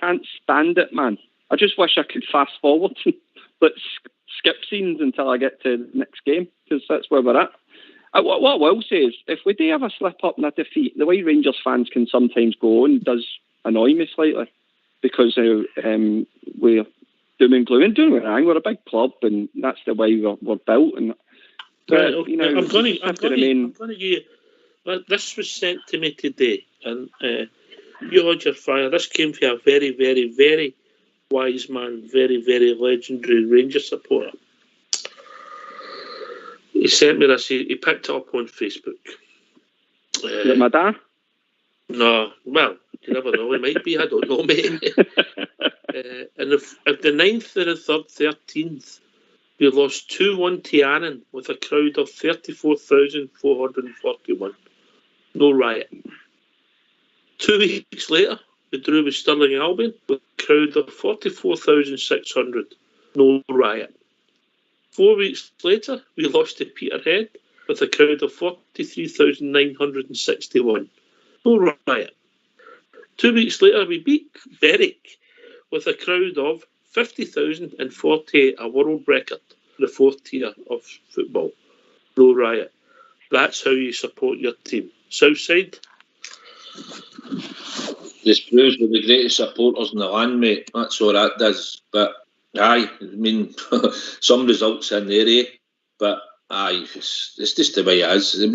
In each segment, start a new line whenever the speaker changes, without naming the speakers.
can't stand it, man. I just wish I could fast forward and let's skip scenes until I get to the next game, because that's where we're at. What I will say is, if we do have a slip up and a defeat, the way Rangers fans can sometimes go on does annoy me slightly, because we're doom and gloom. And doing it wrong, we're a big club, and that's the way we're built. And
right, okay. I'm going to give you. This was sent to me today, and you hold your fire. This came from a very, very, very wise man, very, very legendary Ranger supporter. He sent me this. He picked it up on Facebook.
Is it my dad?
No, well, you never know. It might be. I don't know, mate. And at the 9th and the 3rd, 13th, we lost 2-1 to Annan with a crowd of 34,441. No riot. 2 weeks later, we drew with Stirling Albion with a crowd of 44,600. No riot. 4 weeks later, we lost to Peterhead with a crowd of 43,961. No riot. 2 weeks later, we beat Berwick with a crowd of 50,048, a world record, the 4th tier of football. No riot. That's how you support your team. Southside?
This proves we're the greatest supporters in the land, mate. That's all that does. But aye, I mean, some results in there, eh? But aye, it's just the way it is. Don't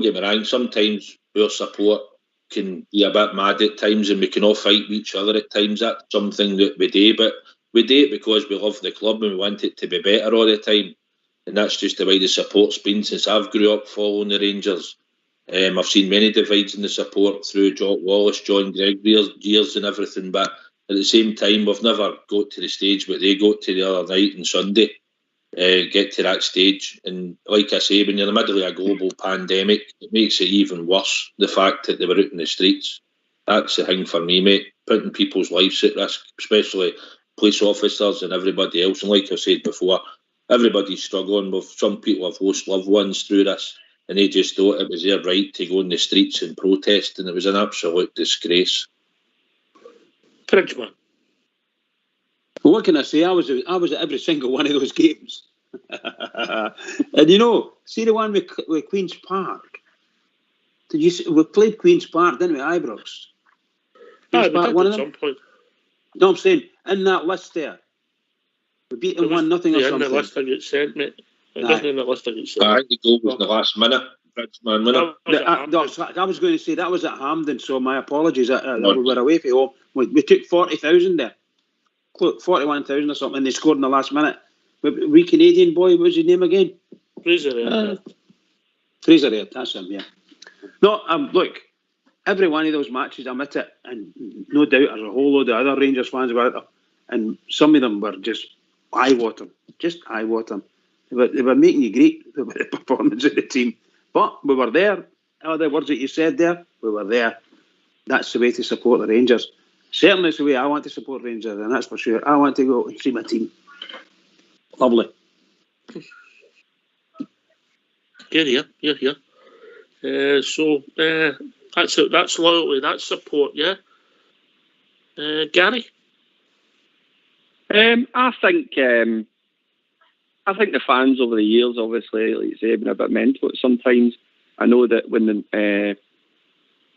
get me wrong, sometimes our support can be a bit mad at times, and we can all fight with each other at times. That's something that we do, but we do it because we love the club and we want it to be better all the time. And that's just the way the support's been since I've grew up following the Rangers. I've seen many divides in the support through Jock Wallace, John Gregory's years and everything, but at the same time, we've never got to the stage what they got to the other night on Sunday. Get to that stage, and like I say, when you're in the middle of a global pandemic, it makes it even worse, the fact that they were out in the streets. That's the thing for me, mate, putting people's lives at risk, especially police officers and everybody else. And like I said before, everybody's struggling. With some people have lost loved ones through this, and they just thought it was their right to go in the streets and protest, and it was an absolute disgrace.
Pridgeman.
Well, what can I say? I was at every single one of those games. And you know, see the one with Queen's Park? Did you see, we played Queen's Park, didn't we, Ibrox?
Queen's Park, one of them? Some point.
No, I'm saying, in that list there. We beat them 1-0 or something.
In the list I get sent, mate. It wasn't in the list I get sent.
I think the goal was in the last minute. Pridgeman,
I was going to say, that was at Hampden, so my apologies. We were away from home. We took 40,000 there. 41,000 or something, and they scored in the last minute. We Canadian boy, what was his name again?
Fraser
Fraser, that's him, yeah. No, look, every one of those matches, I'm at it, and no doubt there's a whole load of other Rangers fans were out there, and some of them were just eye-watering. They were making you great, the performance of the team. But we were there. All the words that you said there, we were there. That's the way to support the Rangers. Certainly it's the way I want to support Rangers, and that's for sure. I want to go and see my team. Lovely.
You're here. So that's it. That's loyalty. That's support. Yeah. Gary.
I think the fans over the years, obviously, like you say, have been a bit mental sometimes. I know that when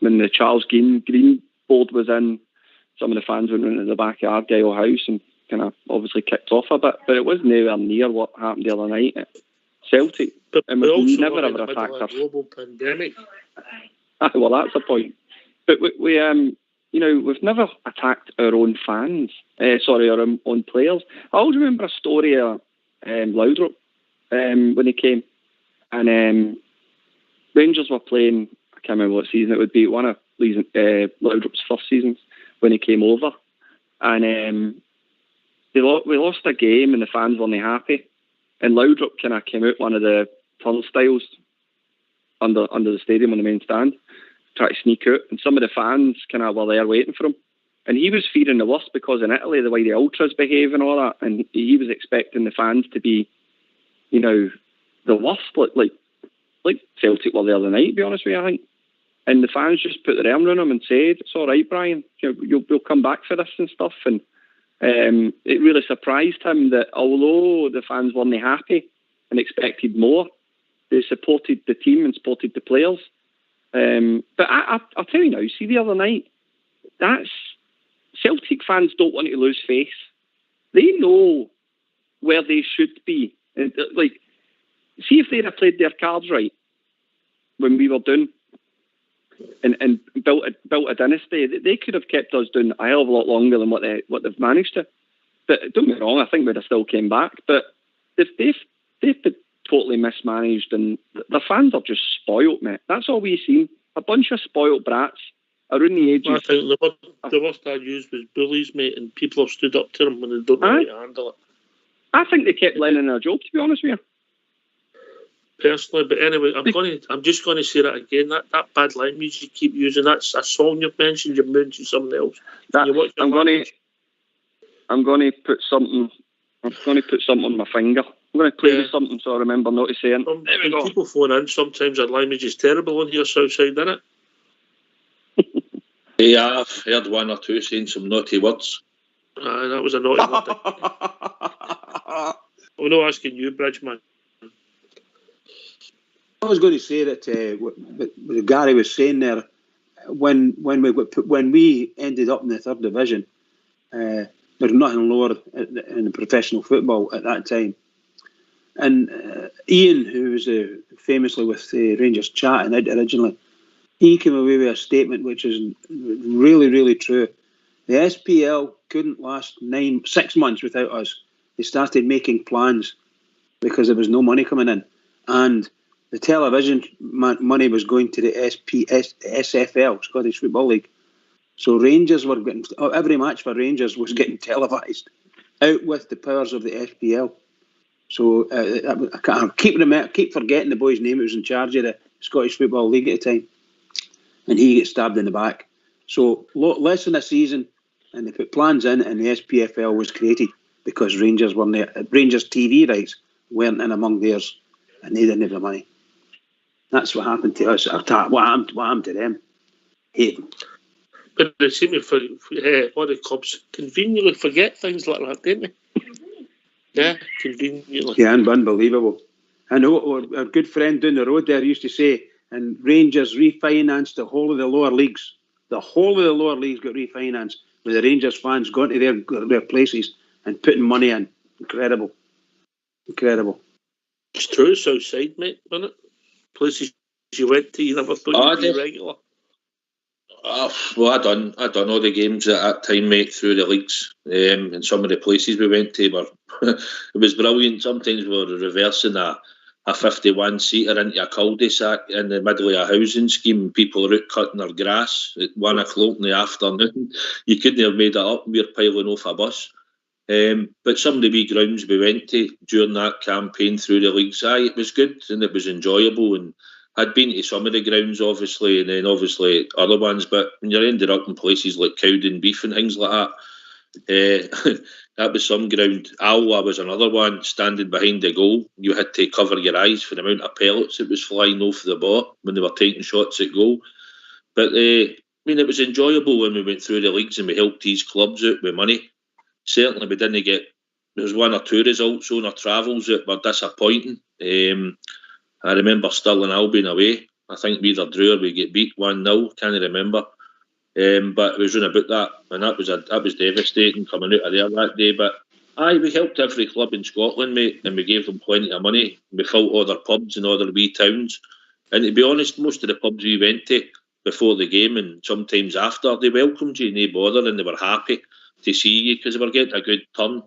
the Charles Green board was in, some of the fans went into the back of Argyle House and kind of obviously kicked off a bit, but it was nowhere near what happened the other night at Celtic.
But
and we've never ever attacked
a global pandemic.
Well, that's a point. But we've never attacked our own fans. Our own players. I always remember a story of Laudrup when he came, and Rangers were playing. I can't remember what season it would be. One of Laudrup's first seasons when he came over, and we lost a game and the fans weren't happy, and Laudrup kind of came out one of the turnstiles under the stadium on the main stand, tried to sneak out, and some of the fans kind of were there waiting for him, and he was fearing the worst because in Italy the way the ultras behave and all that, and he was expecting the fans to be, the worst, like Celtic were the other night. To be honest with you, I think. and the fans just put their arm around him and said, "It's all right, Brian. We'll come back for this and stuff." And it really surprised him that although the fans weren't happy and expected more, they supported the team and supported the players. But I'll tell you now, see the other night, that's Celtic fans don't want to lose face. They know where they should be. And, see if they'd have played their cards right when we were down and built a dynasty, they could have kept us down a hell of a lot longer than what they've managed to. But don't get me wrong, I think we'd have still came back. But they've been totally mismanaged, and the fans are just spoilt, mate. That's all we've seen. A bunch of spoilt brats around the edges.
I think the word I used was bullies, mate, and people have stood up to them when they don't know how to handle it.
I think they kept Lennon their job, to be honest with you.
Personally, but anyway, I'm just going to say that again. That bad language you keep using, that's a song you've mentioned. You've mentioned something else. I'm going to put something. I'm going to put something on my finger. I'm going to play with something so I remember not to say it. When people phone in, sometimes their language is terrible on here, Southside, isn't it?
Yeah, I've heard one or two saying some naughty words.
That was a naughty word. I'm not asking you, Bridgeman.
I was going to say that what Gary was saying there, when we ended up in the third division, there was nothing lower in professional football at that time. And Ian, who was famously with Rangers Chatting originally, he came away with a statement which is really, really true. The SPL couldn't last 6 months without us. They started making plans because there was no money coming in. And the television money was going to the SFL, Scottish Football League. So Rangers were getting, every match for Rangers was getting televised, out with the powers of the SPL. So I keep forgetting the boy's name who was in charge of the Scottish Football League at the time. And he gets stabbed in the back. So less than a season, and they put plans in, and the SPFL was created because Rangers TV rights weren't in among theirs, and they didn't have the money. That's what happened to us. What happened to them? Hate them.
But they seem to all the clubs conveniently forget things like that, don't they? Yeah, conveniently.
Yeah, unbelievable. I know our good friend down the road there used to say, and Rangers refinanced the whole of the lower leagues. The whole of the lower leagues got refinanced with the Rangers fans going to their places and putting money in. Incredible.
It's true, Southside, mate, isn't it? Places you went to, you never thought you'd be regular.
Well, I done all the games at that time, mate, through the leagues. And some of the places we went to were it was brilliant. Sometimes we were reversing a 51-seater into a cul-de-sac in the middle of a housing scheme. People were out cutting their grass at 1 o'clock in the afternoon. You couldn't have made it up. We were piling off a bus. But some of the wee grounds we went to during that campaign through the leagues, it was good and it was enjoyable. And I'd been to some of the grounds, obviously, and then obviously other ones. But when you ended up in places like Cowden Beef and things like that, that was some ground. Alwa was another one. Standing behind the goal, you had to cover your eyes for the amount of pellets that was flying off the ball when they were taking shots at goal. But it was enjoyable when we went through the leagues and we helped these clubs out with money. Certainly, we didn't get. There was 1 or 2 results on our travels that were disappointing. I remember Stirling Albion away. I think we either drew or we get beat 1-0. Can't remember. But it was round about that, and that was devastating coming out of there that day. But we helped every club in Scotland, mate, and we gave them plenty of money. We filled all their pubs and all their wee towns. And to be honest, most of the pubs we went to before the game and sometimes after, they welcomed you, no bother, and they were happy to see you because they were getting a good turn.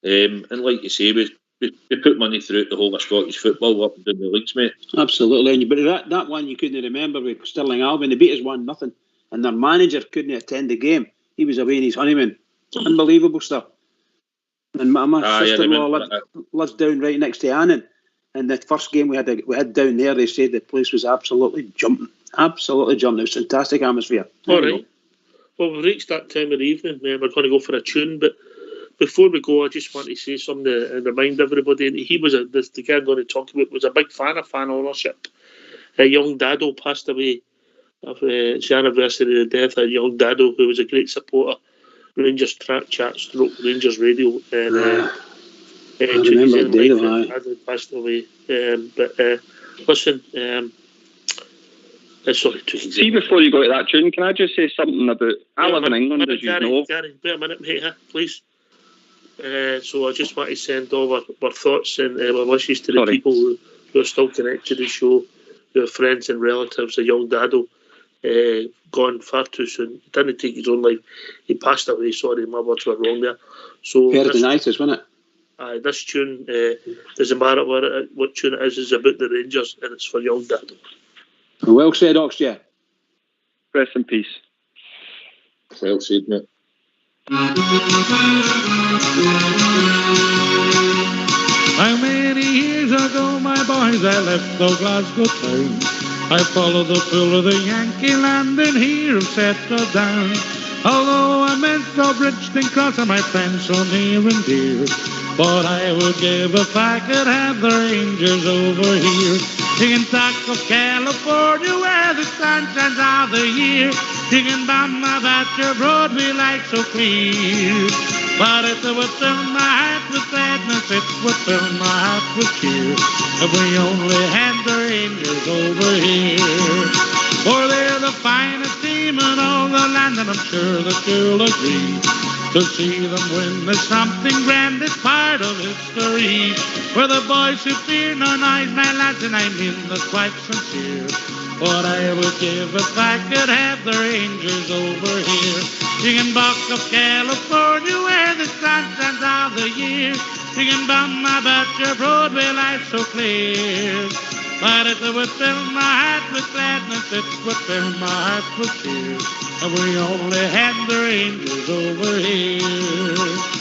And like you say, we put money throughout the whole of Scottish football up and down the leagues, mate.
Absolutely. But that one you couldn't remember with Stirling Albion. They beat us 1-0, and their manager couldn't attend the game. He was away in his honeymoon. Unbelievable stuff. And my sister-in-law lives down right next to Annan. And the first game we had down there, they said the place was absolutely jumping. Absolutely jumping. It was fantastic atmosphere.
All right. Well, we've reached that time of the evening. We're going to go for a tune, but before we go, I just want to say something and remind everybody. He was the guy I'm going to talk about was a big fan of fan ownership. A young Dado passed away It's the anniversary of the death of young Dado, who was a great supporter. Rangers track chat, stroke Rangers radio, and
I remember Dado, aye.
Hadn't passed away. Listen, sorry.
See, before you go to that tune, can I just say something about? I live in England, as you know.
Gary, wait a minute, mate, please. So I just want to send all our thoughts and our wishes to the people who are still connected to the show, who are friends and relatives of young Dado. Gone far too soon. He didn't take his own life. He passed away. Sorry, my words were wrong there. So
Peritonitis, wasn't
it? This tune doesn't matter what tune it is about the Rangers, and it's for young Dado.
Well said, Oxjay.
Rest in peace.
Well said, mate.
How many years ago, my boys, I left the Glasgow town. I followed the pull of the Yankee land and here have settled down. Although I meant no Bridgeton Cross and my friends so near and dear, but I would give if I could have the Rangers over here. Singing talk of California where the sun shines all the year. Singing Bama about your Broadway light so clear. But it would fill my heart with gladness, it would fill my heart with cheer, if we only had the Rangers over here. For they're the finest team in all the land, and I'm sure that you'll agree. To see them win is something grand, it's part of history. For the boys who fear no noise, my lads, and I mean that's quite sincere. What I would give if I could have the Rangers over here. Singing Buck of California where the sun shines all the year. Singing Bum about your Broadway lights so clear. But it would fill my heart with gladness, it would fill my heart with cheer, and we only had the Rangers over here.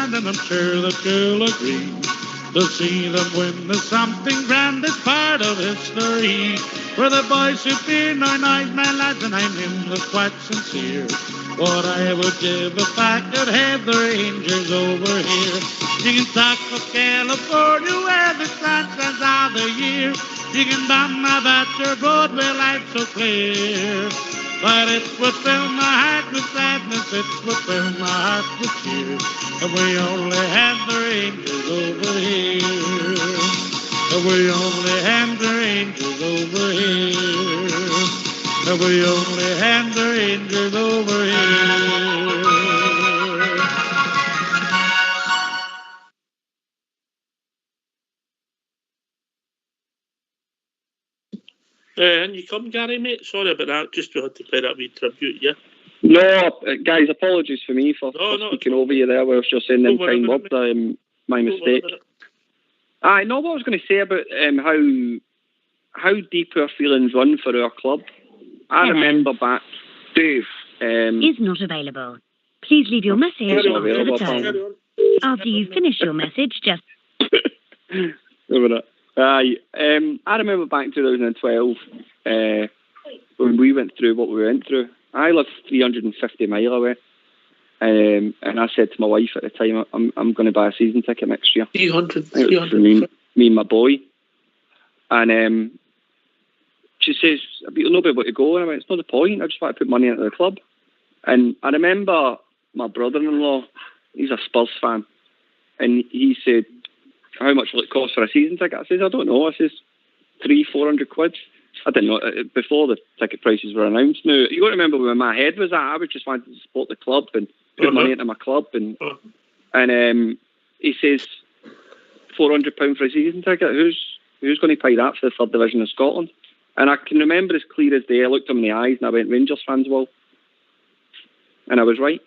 And I'm sure that you'll agree. To see them win is something grand, it's part of history. For the boys who fear no noise, my lads, and I mean that's quite sincere. What I would give if I could have the Rangers over here. You can talk of California where the sun shines all the year. You can bum about your Broadway lights so clear. But it would fill my heart with sadness, it would fill my heart with cheer, and we only had the Rangers over here. And we only had the Rangers over here. And we only had the Rangers over here.
And you come, Gary, mate? Sorry about that. Just we had to play that wee tribute, yeah?
No, guys, apologies for me for speaking over you there whilst you're saying them kind words. My mistake. I know what I was going to say about how deep our feelings run for our club. I remember back, Dave.
Is not available. Please leave your message after the tone. After you finish your message, just...
I remember back in 2012 when we went through what we went through. I lived 350 mile away, and I said to my wife at the time, I'm going to buy a season ticket next year.
300.
Me and my boy. And she says, you'll not be able to go. And I went, it's not the point. I just want to put money into the club. And I remember my brother-in-law, he's a Spurs fan, and he said, how much will it cost for a season ticket? I says, I don't know. I says, 300-400 quid. I didn't know, before the ticket prices were announced. Now, you got to remember where my head was at. I was just wanting to support the club and put money into my club. And he says, £400 for a season ticket? Who's going to pay that for the third division of Scotland? And I can remember as clear as day, I looked him in the eyes and I went, Rangers fans will. And I was right.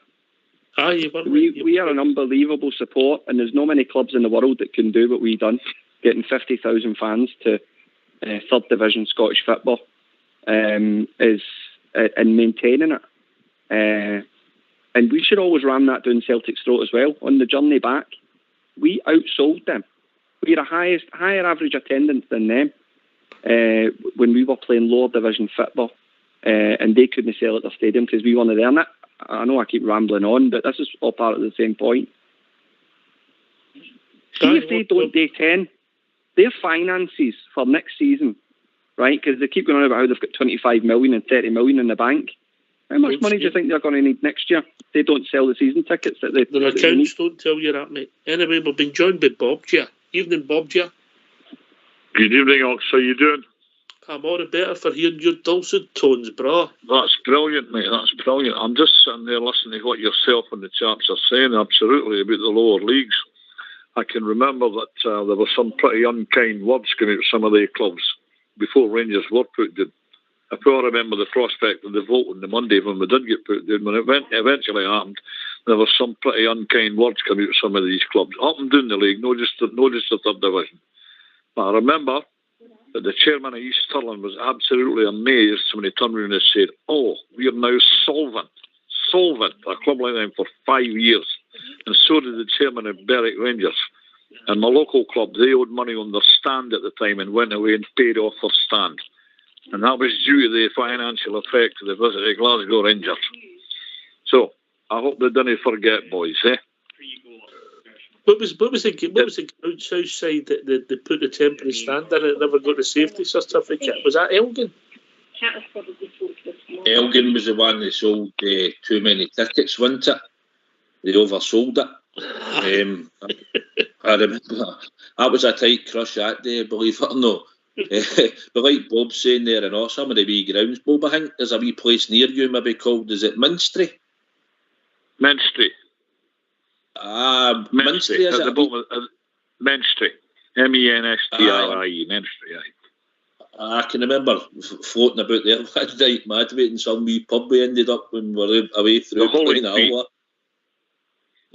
We are an unbelievable support, and there's not many clubs in the world that can do what we done, getting 50,000 fans to third division Scottish football, and maintaining it. And we should always ram that down Celtic's throat as well. On the journey back, we outsold them. We had a higher average attendance than them when we were playing lower division football, and they couldn't sell at their stadium because we wanted to earn it. I know I keep rambling on, but this is all part of the same point. See if they don't day 10, their finances for next season, right? Because they keep going on about how they've got 25 million and 30 million in the bank. How much money do you think they're going to need next year? They don't sell the season tickets that they.
Their accounts don't tell you that, mate. Anyway, we've been joined by Bob here. Evening, Bob here.
Good evening, Ox. How you doing?
I'm all the better for hearing your dulcet tones, brah.
That's brilliant, mate. That's brilliant. I'm just sitting there listening to what yourself and the chaps are saying, absolutely, about the lower leagues. I can remember that there were some pretty unkind words coming out of some of the clubs before Rangers were put down. I still remember the prospect of the vote on the Monday when we did get put down. When it eventually happened, there were some pretty unkind words coming out of some of these clubs, up and down the league, not just the third division. But I remember that the chairman of East Stirling was absolutely amazed when he turned around and said, "Oh, we are now solvent a club like them for 5 years." And so did the chairman of Berwick Rangers. And my local club, they owed money on their stand at the time and went away and paid off their stand. And that was due to the financial effect of the visit to Glasgow Rangers. So I hope they didn't forget, boys, eh?
What was the south side that they put the temporary stand in and it never got the safety certificate? Was that Elgin?
Elgin was the one that sold too many tickets, wasn't it? They oversold it. I remember that was a tight crush that day, believe it or not. But like Bob's saying there, and all some of the wee grounds, Bob, I think there's a wee place near you, maybe called, is it Minstry?
Minstry.
Minstry, is
at the bottom of Minstry. Menstrie, Minstry, aye.
I can remember floating about there one night, mad in some wee pub we ended up when we were away through playing Alva.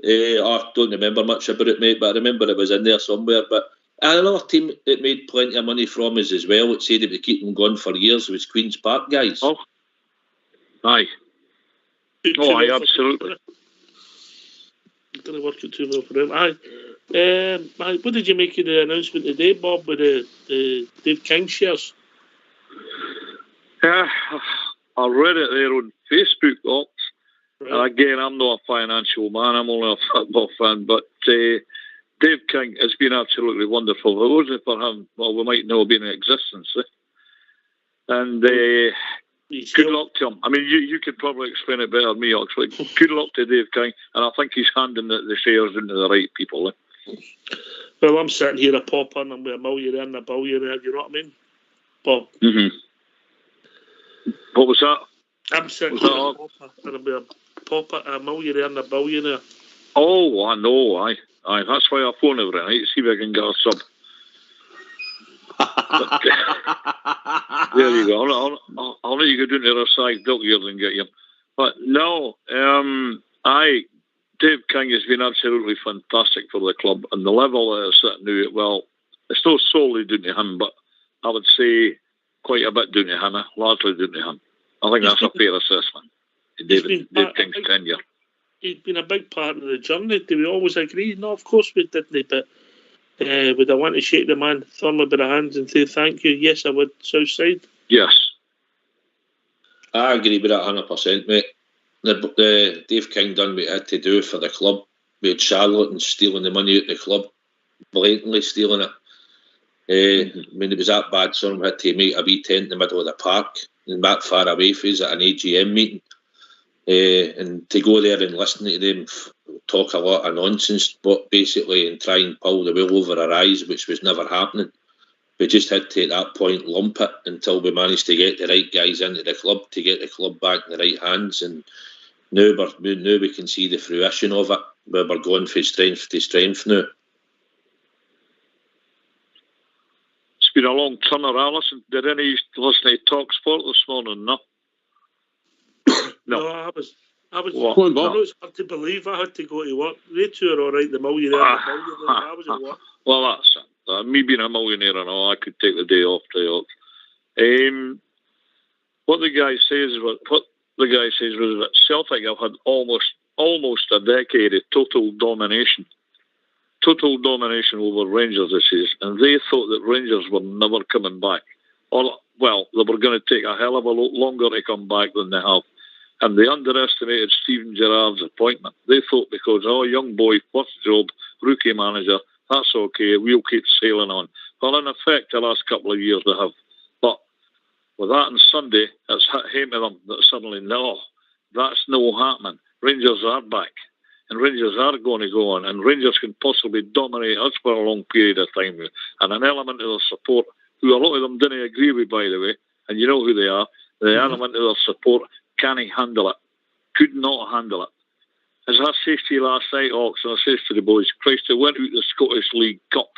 I don't remember much about it, mate, but I remember it was in there somewhere. But another team that made plenty of money from us as well, it said it would keep them going for years, was Queen's Park guys.
Oh, aye. Oh, aye, absolutely.
Didn't work out too well for them. Aye. What did you make of the announcement today, Bob, with the Dave King shares?
I read it there on Facebook, Ox.
Right.
And again, I'm not a financial man, I'm only a football fan, but Dave King has been absolutely wonderful. If it wasn't for him, well, we might not have been in existence. And good luck to him. I mean, you could probably explain it better than me, actually. Good luck to Dave King, and I think he's handing the shares into the right people.
Well, I'm sitting here a pauper and I'm with a millionaire and a billionaire, you know what I mean? Bob.
Mm-hmm. What was that?
I'm sitting here a pauper and I'm with a millionaire and a billionaire.
Oh, I know, aye. That's why I phone every night, see if I can get a sub. But, there you go. I'll let you go down to the other side, Dilliers, and get you. But no, Dave King has been absolutely fantastic for the club, and the level that it's at now, well, it's not solely down to him, but I would say quite a bit down to him, largely down to him. I think that's a fair assessment. Dave King's tenure.
He's been a big part of the journey. Do we always agree? No, of course we didn't, but would I want to shake the man firmly by the hands and say thank you? Yes, I would, Southside.
Yes.
I agree with that 100%, mate. The Dave King done what he had to do for the club. We had Charlotte and stealing the money out of the club, blatantly stealing it. I mean, it was that bad, so we had to make a wee tent in the middle of the park and that far away from us at an AGM meeting. And to go there and listen to them talk a lot of nonsense, but basically, and try and pull the wool over our eyes, which was never happening. We just had to, at that point, lump it until we managed to get the right guys into the club to get the club back in the right hands. And now we can see the fruition of it, where we're going from strength to strength now.
It's been a long turner, Alison. Did any listen to Talk Sport this morning? No.
No, I I was.
What?
Go on,
I
Bob.
know it's hard to believe. I had to go to work. They two are all right. The millionaire, and the billionaire. I was at work.
Well, that's it. Me being a millionaire and all, I could take the day off. What the guy says was that Celtic have had almost a decade of total domination over Rangers this season, and they thought that Rangers were never coming back. Or, well, they were going to take a hell of a lot longer to come back than they have. And they underestimated Steven Gerrard's appointment. They thought because, young boy, first job, rookie manager, that's okay, we'll keep sailing on. Well, in effect, the last couple of years they have. But with that on Sunday, it's hit to them that suddenly, no, that's no happening. Rangers are back. And Rangers are going to go on. And Rangers can possibly dominate us for a long period of time. And an element of their support, who a lot of them didn't agree with, by the way, and you know who they are, the element of their support, can he handle it? Could not handle it. As I said to you last night, Ox, and I said to the boys, Christ, they went out the Scottish League Cup,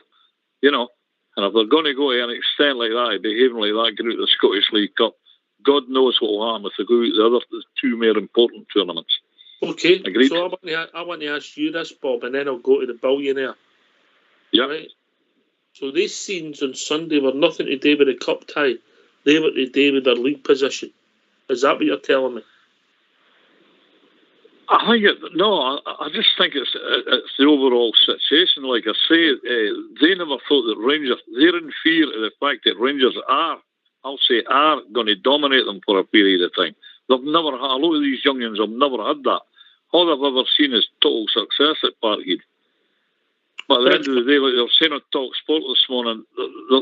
and if they're going to go to an extent like that, behaving like that, going out the Scottish League Cup, God knows what will happen if they go out the two more important tournaments.
Okay,
Agreed?
so I want to ask you this, Bob, and then I'll go to the billionaire.
Yeah.
Right? So these scenes on Sunday were nothing to do with the cup tie. They were to do with their league position. Is that what you're telling me?
I just think it's the overall situation. Like I say, they never thought that Rangers, they're in fear of the fact that Rangers are going to dominate them for a period of time. They've never had, a lot of these youngins have never had that. All they've ever seen is total success at Parkhead. But at the end of the day, like they were saying on Talk Sport this morning,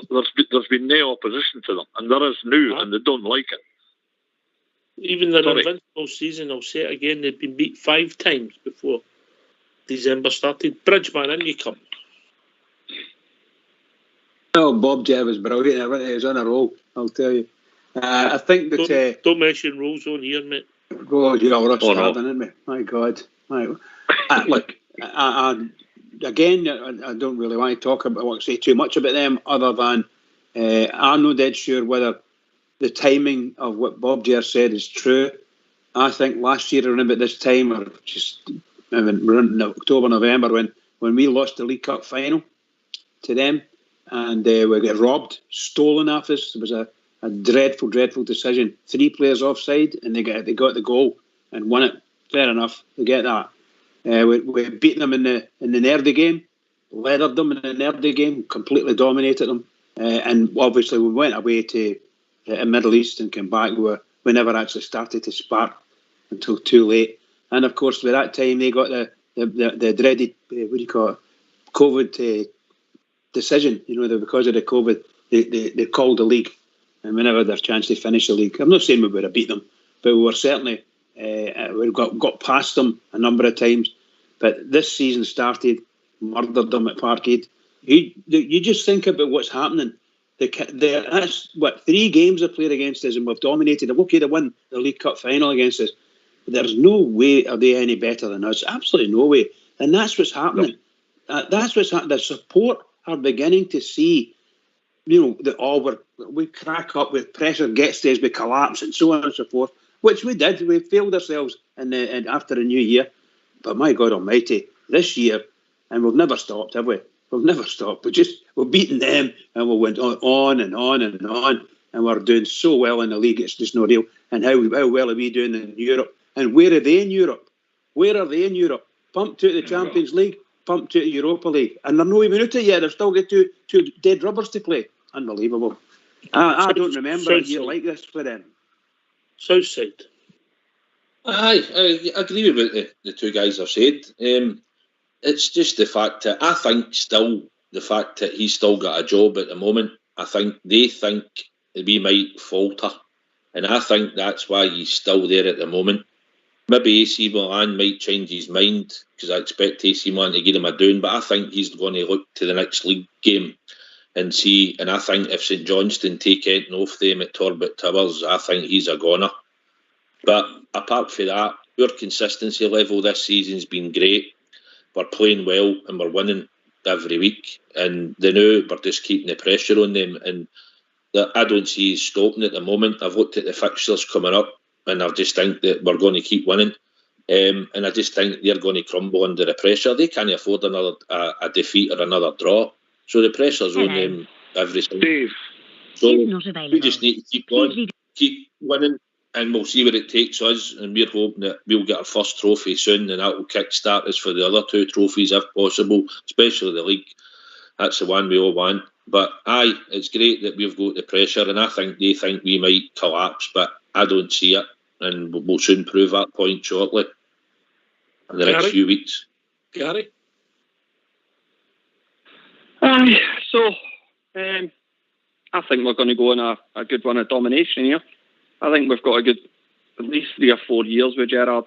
there's been no opposition to them, and there is now, and they don't like it.
Even their invincible season, I'll say it again, they've been beat 5 times before December started. Bridgeman, in you come.
Oh, Bob J was brilliant. He was on a roll, I'll tell you. I think that...
Don't mention rules on here, mate.
God, you're all starving, isn't me? My God. Look, again, I don't really want to talk about, I won't say too much about them, other than I'm not dead sure whether the timing of what Bob J said is true. I think last year around about this time, or just around October, November, when we lost the League Cup final to them, and we got robbed, stolen off us. It was a dreadful, dreadful decision. 3 players offside, and they got the goal and won it. Fair enough, they get that. We beat them in the Nerdy game, leathered them in the Nerdy game, completely dominated them, and obviously we went away to the Middle East and came back. We never actually started to spark until too late. And of course, by that time they got the dreaded COVID decision. Because of the COVID, they called the league, and we never had a chance to finish the league. I'm not saying we would have beat them, but we were certainly we got past them a number of times. But this season started, murdered them at Parkhead. You just think about what's happening. That's 3 games they played against us, and we've dominated them. Okay, they won the League Cup final against us. But there's no way are they any better than us. Absolutely no way. And that's what's happening. That's what's happening. The support are beginning to see, that we crack up with pressure, gets to us, we collapse, and so on and so forth. Which we did. We failed ourselves after the new year. But my God Almighty, this year, and we've never stopped, have we? We've never stopped. We're beating them, and we went on and on and on, and we're doing so well in the league. It's just not real. And how well are we doing in Europe? And where are they in Europe? Where are they in Europe? Pumped to the Champions League, pumped to the Europa League, and they're not even out of it yet. They've still got two dead rubbers to play. Unbelievable. I don't remember a year like this for them.
Southside.
I agree with what the two guys have said. It's just the fact that I think still the fact that he's still got a job at the moment. I think they think that we might falter, and I think that's why he's still there at the moment. Maybe AC Milan might change his mind, because I expect AC Milan to give him a down, but I think he's going to look to the next league game and see. And I think if St Johnstone take anything off them at Talbot Towers, I think he's a goner. But apart from that, our consistency level this season's been great. We're playing well and we're winning every week. And they know we're just keeping the pressure on them. And I don't see it stopping at the moment. I've looked at the fixtures coming up, and I just think that we're going to keep winning. And I just think they're going to crumble under the pressure. They can't afford another a defeat or another draw. So the pressure's on them every single
Dave.
So
Is not available.
we just need to keep going, keep winning, and we'll see where it takes us. And we're hoping that we'll get our first trophy soon, and that will kickstart us for the other 2 trophies if possible, especially the league. That's the one we all want. But aye, it's great that we've got the pressure, and I think they think we might collapse, but I don't see it, and we'll soon prove that point shortly in the next few weeks.
Gary?
Aye, so I think we're going to go on a good run of domination here. I think we've got a good, at least 3 or 4 years with Gerrard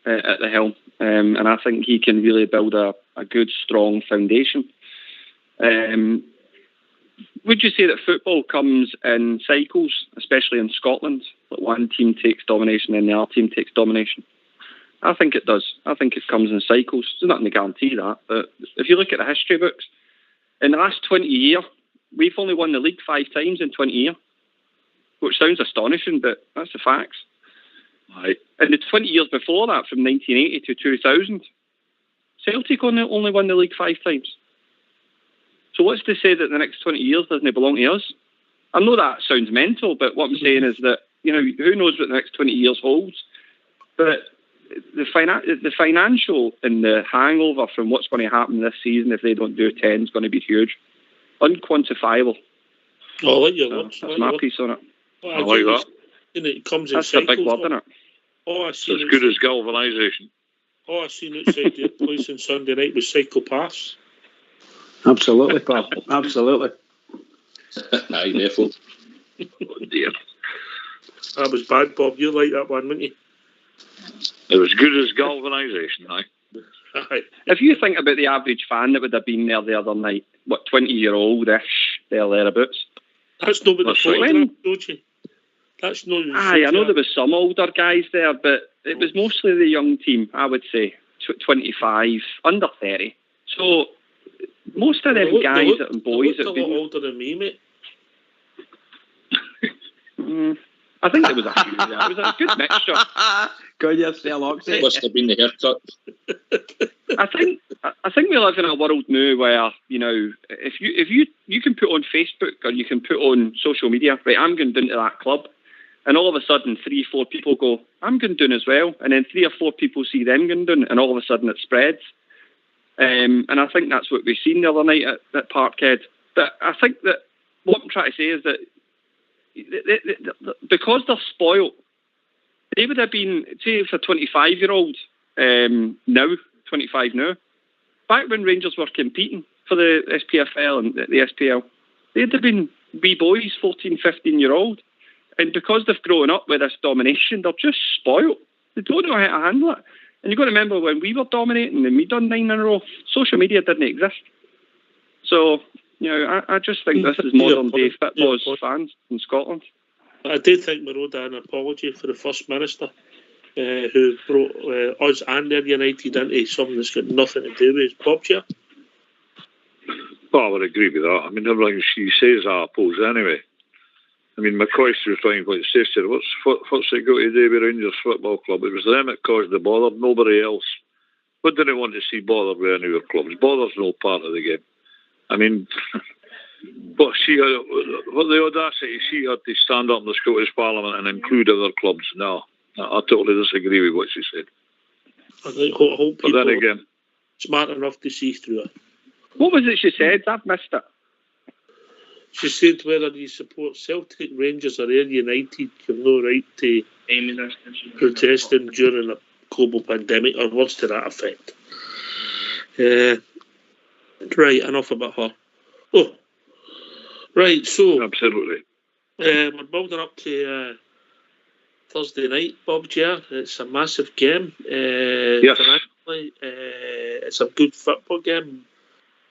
at the helm, and I think he can really build a good, strong foundation. Would you say that football comes in cycles, especially in Scotland? That one team takes domination and the other team takes domination? I think it does. I think it comes in cycles. There's nothing to guarantee that. But if you look at the history books, in the last 20 years, we've only won the league 5 times in 20 years, which sounds astonishing, but that's the facts.
Right.
And the 20 years before that, from 1980 to 2000, Celtic only won the league 5 times. So what's to say that the next 20 years doesn't belong to us? I know that sounds mental, but what I'm saying is that, who knows what the next 20 years holds? But the financial and the hangover from what's going to happen this season if they don't do 10 is going to be huge. Unquantifiable.
Oh, I like your words.
That's my piece on it.
I like that.
It comes in
That's
cycles.
a big word, isn't it?
It's as good as galvanisation.
All I seen outside the place on Sunday night was psychopaths.
Absolutely, pal. Absolutely.
Aye, therefore.
Oh dear.
That was bad, Bob. You like that one, wouldn't you?
It was good as galvanisation, aye.
Aye.
If you think about the average fan that would have been there the other night, 20-year-old-ish, thereabouts.
That's not what the
That's right.
photograph, don't you? That's not.
Aye, I know there was some older guys there, but it was mostly the young team, I would say, 25, under 30. So most of them guys and boys
that
have
a lot
been
older than me, mate.
I think there was a few there. It was a good mixture.
Got yourself
It must have been the haircut.
I think we live in a world now where, if you can put on Facebook or you can put on social media, right, I'm going down to that club, and all of a sudden 3-4 people go, I'm going down as well, and then 3 or 4 people see them going down, and all of a sudden it spreads. And I think that's what we've seen the other night at Parkhead. But I think that what I'm trying to say is that because they're spoilt, they would have been, say, if a 25-year-old now, 25 now, back when Rangers were competing for the SPFL and the SPL, they'd have been wee boys, 14, 15-year-old. And because they've grown up with this domination, they're just spoilt. They don't know how to handle it. And you've got to remember, when we were dominating and we done 9 in a row, social media didn't exist. So, I just think this is modern day football's fans in Scotland.
I did think we owed an apology for the First Minister, who brought us and their United into something that's got nothing to do with his Bob chair.
Well, I would agree with that. I mean, everything she says I oppose anyway. I mean, McCoy was trying to say to her, what's it got to do with Rangers Football Club? It was them that caused the bother, nobody else. What didn't want to see bother with any of our clubs? Bother's no part of the game. I mean, but what the audacity she had to stand up in the Scottish Parliament and include other clubs. No, I totally disagree with what she said.
I hope
but then again,
smart enough to see through it.
What was it she said? I've missed it.
She said whether you support Celtic, Rangers or Ayr United, you've no right to protesting during a global pandemic, or words to that effect. Right, enough about her. Oh, right, so
absolutely.
We're building up to Thursday night, Bob Ger. It's a massive game.
Yes.
It's a good football game.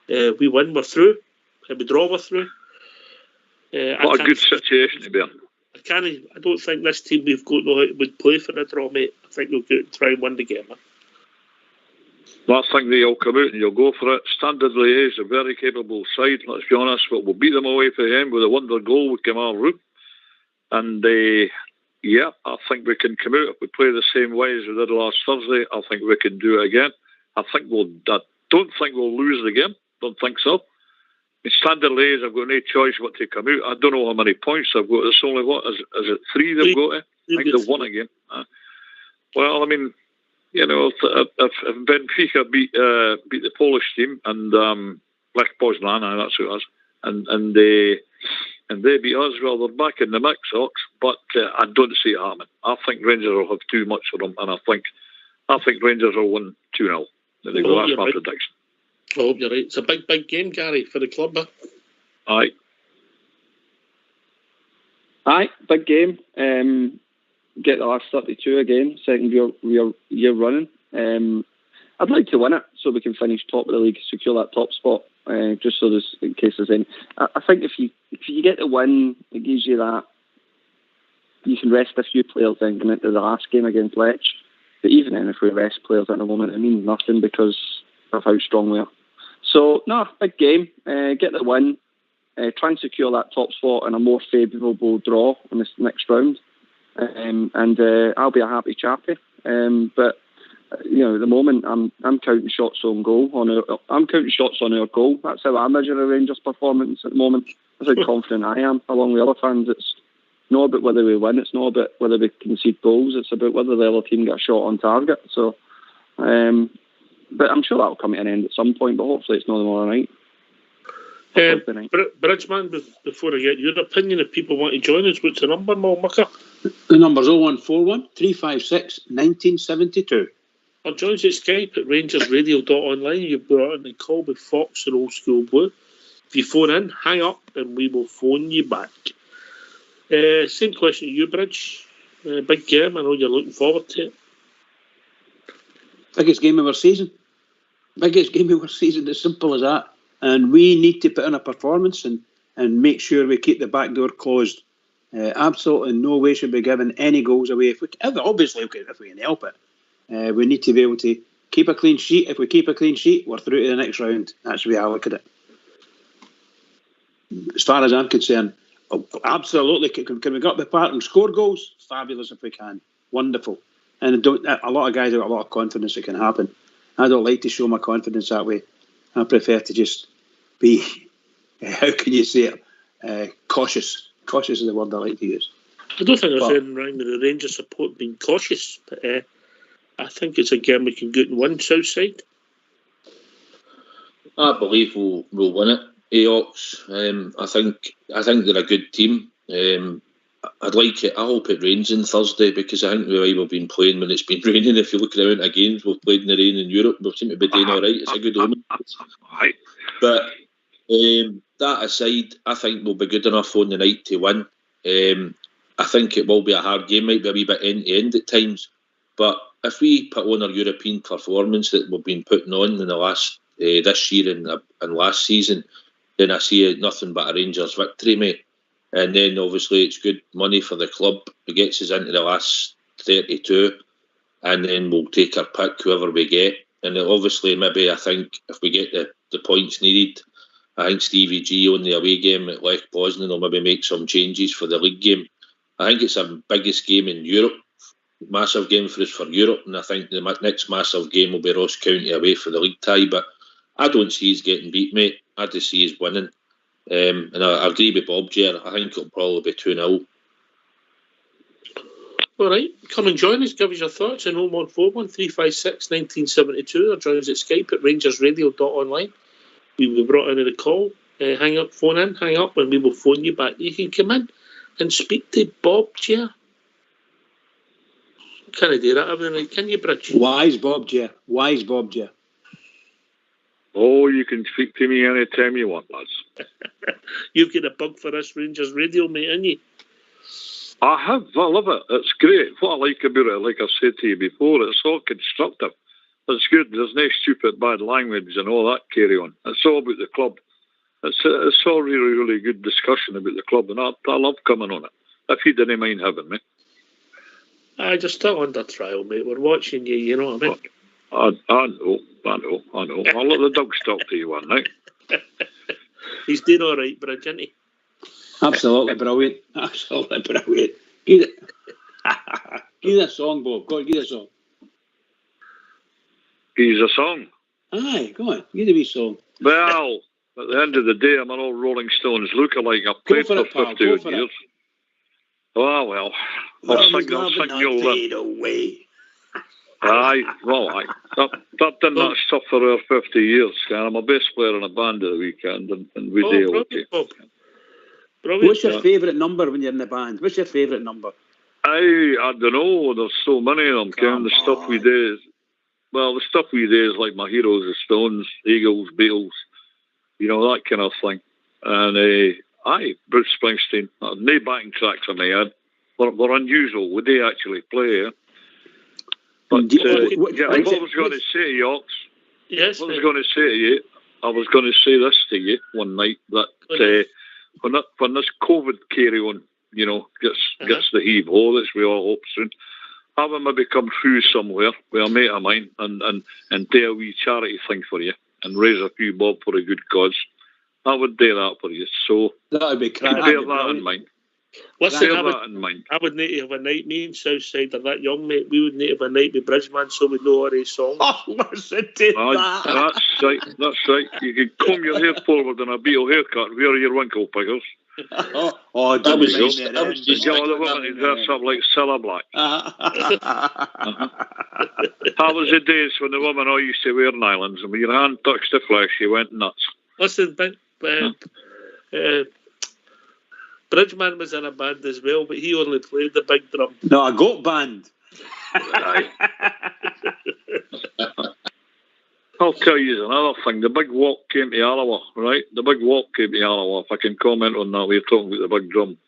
We win, we're through. We draw, we're through.
What a good situation to be in.
I don't think this team we've got would play for the draw, mate. I think they'll go and try and win the game.
Well, I think they'll come out and you'll go for it. Standard Liège is a very capable side, let's be honest, but we'll beat them away for the end with a wonder goal with Kamal Roop. And yeah, I think we can come out. If we play the same way as we did last Thursday, I think we can do it again. I don't think we'll lose the game. Don't think so. In Standard Liège, I've got no choice but to come out. I don't know how many points they've got. It's only is it 3 they've got? I think they've won again. Well, I mean, you know, if Benfica beat the Polish team and Lech Poznan, that's who it is, and they beat us, well, they're back in the mix, Ox. But I don't see it happening. I think Rangers will have too much for them, and I think Rangers will win 2-0. There you go. That's my prediction.
I hope you're right. It's a big game, Gary, for the club.
Aye.
Aye, big game. Get the last 32 again, second year running. I'd like to win it so we can finish top of the league, secure that top spot. Just so there's, in case there's any. I think if you get the win, it gives you that. You can rest a few players then going into the last game against Lech. But even then, if we rest players at the moment, it means nothing because of how strong we are. So, no, big game. Get the win. Try and secure that top spot in a more favourable draw in this next round. And I'll be a happy chappy. But you know, at the moment, I'm counting shots on goal. I'm counting shots on our goal. That's how I measure a Rangers performance at the moment. That's how confident I am. Along with other fans, it's not about whether we win. It's not about whether we concede goals. It's about whether the other team get a shot on target. So, but I'm sure that'll come to an end at some point. But hopefully, it's not tomorrow night.
Bridgeman, before I get your opinion, if people want to join us, what's the number, Mal Mucker?
The number's 0141 356 1972.
Or join us at Skype at rangersradio.online. You've brought in the call with Fox and Old School Blue. If you phone in, hang up and we will phone you back. Same question to you, Bridge. Big game, I know you're looking forward to it.
Biggest game of our season. Biggest game of our season, as simple as that. And we need to put in a performance and make sure we keep the back door closed. Absolutely no way should be given any goals away. If we can help it. We need to be able to keep a clean sheet. If we keep a clean sheet, we're through to the next round. That's the way I look at it. As far as I'm concerned, absolutely. Can we go up the park and score goals? Fabulous if we can. Wonderful. And a lot of guys have got a lot of confidence it can happen. I don't like to show my confidence that way. I prefer to just be, how can you say it, cautious. Cautious is the word I like to use.
I don't think there's anything wrong with the Rangers support being cautious, but I think it's a game we can go and win, Southside.
I believe we'll win it, Aox. I think they're a good team. I'd like it. I hope it rains on Thursday because I think we've been playing when it's been raining. If you look around at games, we've played in the rain in Europe. We seem to be doing all right. It's a good omen. But that aside, I think we'll be good enough on the night to win. I think it will be a hard game. Might be a wee bit end-to-end at times. But if we put on our European performance that we've been putting on in the last this year and last season, then I see nothing but a Rangers victory, mate. And then obviously it's good money for the club. It gets us into the last 32, and then we'll take our pick, whoever we get. And obviously, maybe I think if we get the points needed, I think Stevie G on the away game at Lech Poznan will maybe make some changes for the league game. I think it's our biggest game in Europe, massive game for us for Europe, and I think the next massive game will be Ross County away for the league tie. But I don't see us getting beat, mate. I just see us winning. And I agree with Bob, Jer. I think it'll probably be 2-0.
All right, come and join us. Give us your thoughts on 0141 356 1972 or join us at Skype at rangersradio.online. We will be brought into the call. Hang up, phone in, hang up, and we will phone you back. You can come in and speak to Bob, Jer. Can I do that every night? Can you, Bridge?
Wise Bob, Jer. Wise Bob, Jer.
Oh, you can speak to me anytime you want, lads.
You've got a bug for us, Rangers Radio, mate, ain't you?
I have. I love it. It's great. What I like about it, like I said to you before, it's all constructive. It's good. There's no stupid bad language and all that carry on. It's all about the club. It's all really, really good discussion about the club, and I love coming on it. If you didn't mind having me.
You're still under trial, mate. We're watching you, you know what I mean?
I know. I'll let the dogs talk to you one night.
He's doing all right, Bridge, isn't he?
Absolutely brilliant. Absolutely brilliant. Give us a song, Bob. Go on, give us a song.
He's a song.
Aye, go on. Give a wee song.
Well, at the end of the day, I'm an old Rolling Stones lookalike. I've played
for
for
it, pal.
50
Go for
years.
it.
Oh, well. I'll sing you
fade away.
Aye, well, aye. That done that stuff for our 50 years. I'm a bass player in a band at the weekend, and we do okay.
Brilliant.
What's your favourite number when you're in the band? What's your favourite number?
I don't know. There's so many of them. Ken. The stuff we do is, well, the stuff we do is like my heroes, the Stones, Eagles, Beatles, you know, that kind of thing. And aye, Bruce Springsteen. No backing tracks in my head. They're unusual. We do actually play. But what I was going to say, Yox.
Yes.
What I was going to say to you, I was going to say this to you one night that when this COVID carry on, you know, gets the heave ho, as we all hope soon, have a maybe come through somewhere with a mate of mine and do a wee charity thing for you and raise a few bob for a good cause. I would do that for you. So
that would be crazy.
Bear that in mind.
Listen,
I
would need to have a night. Me and Southside are that young, mate. We would need to have a night with Bridgeman so we know all his songs.
Oh, listen to that.
That's right. That's right. You can comb your hair forward in a Beatle haircut and wear your winkle pickers.
That was just
all the women who dress up like Cilla Black. That was the days when the women all used to wear nylons, and when your hand touched the flesh, you went nuts.
Listen, Bridgeman was in a band as well, but he only played the big drum.
No, a goat band.
I'll tell you another thing. The big walk came to Alloa, right? The big walk came to Alloa. If I can comment on that, we were talking about the big drum.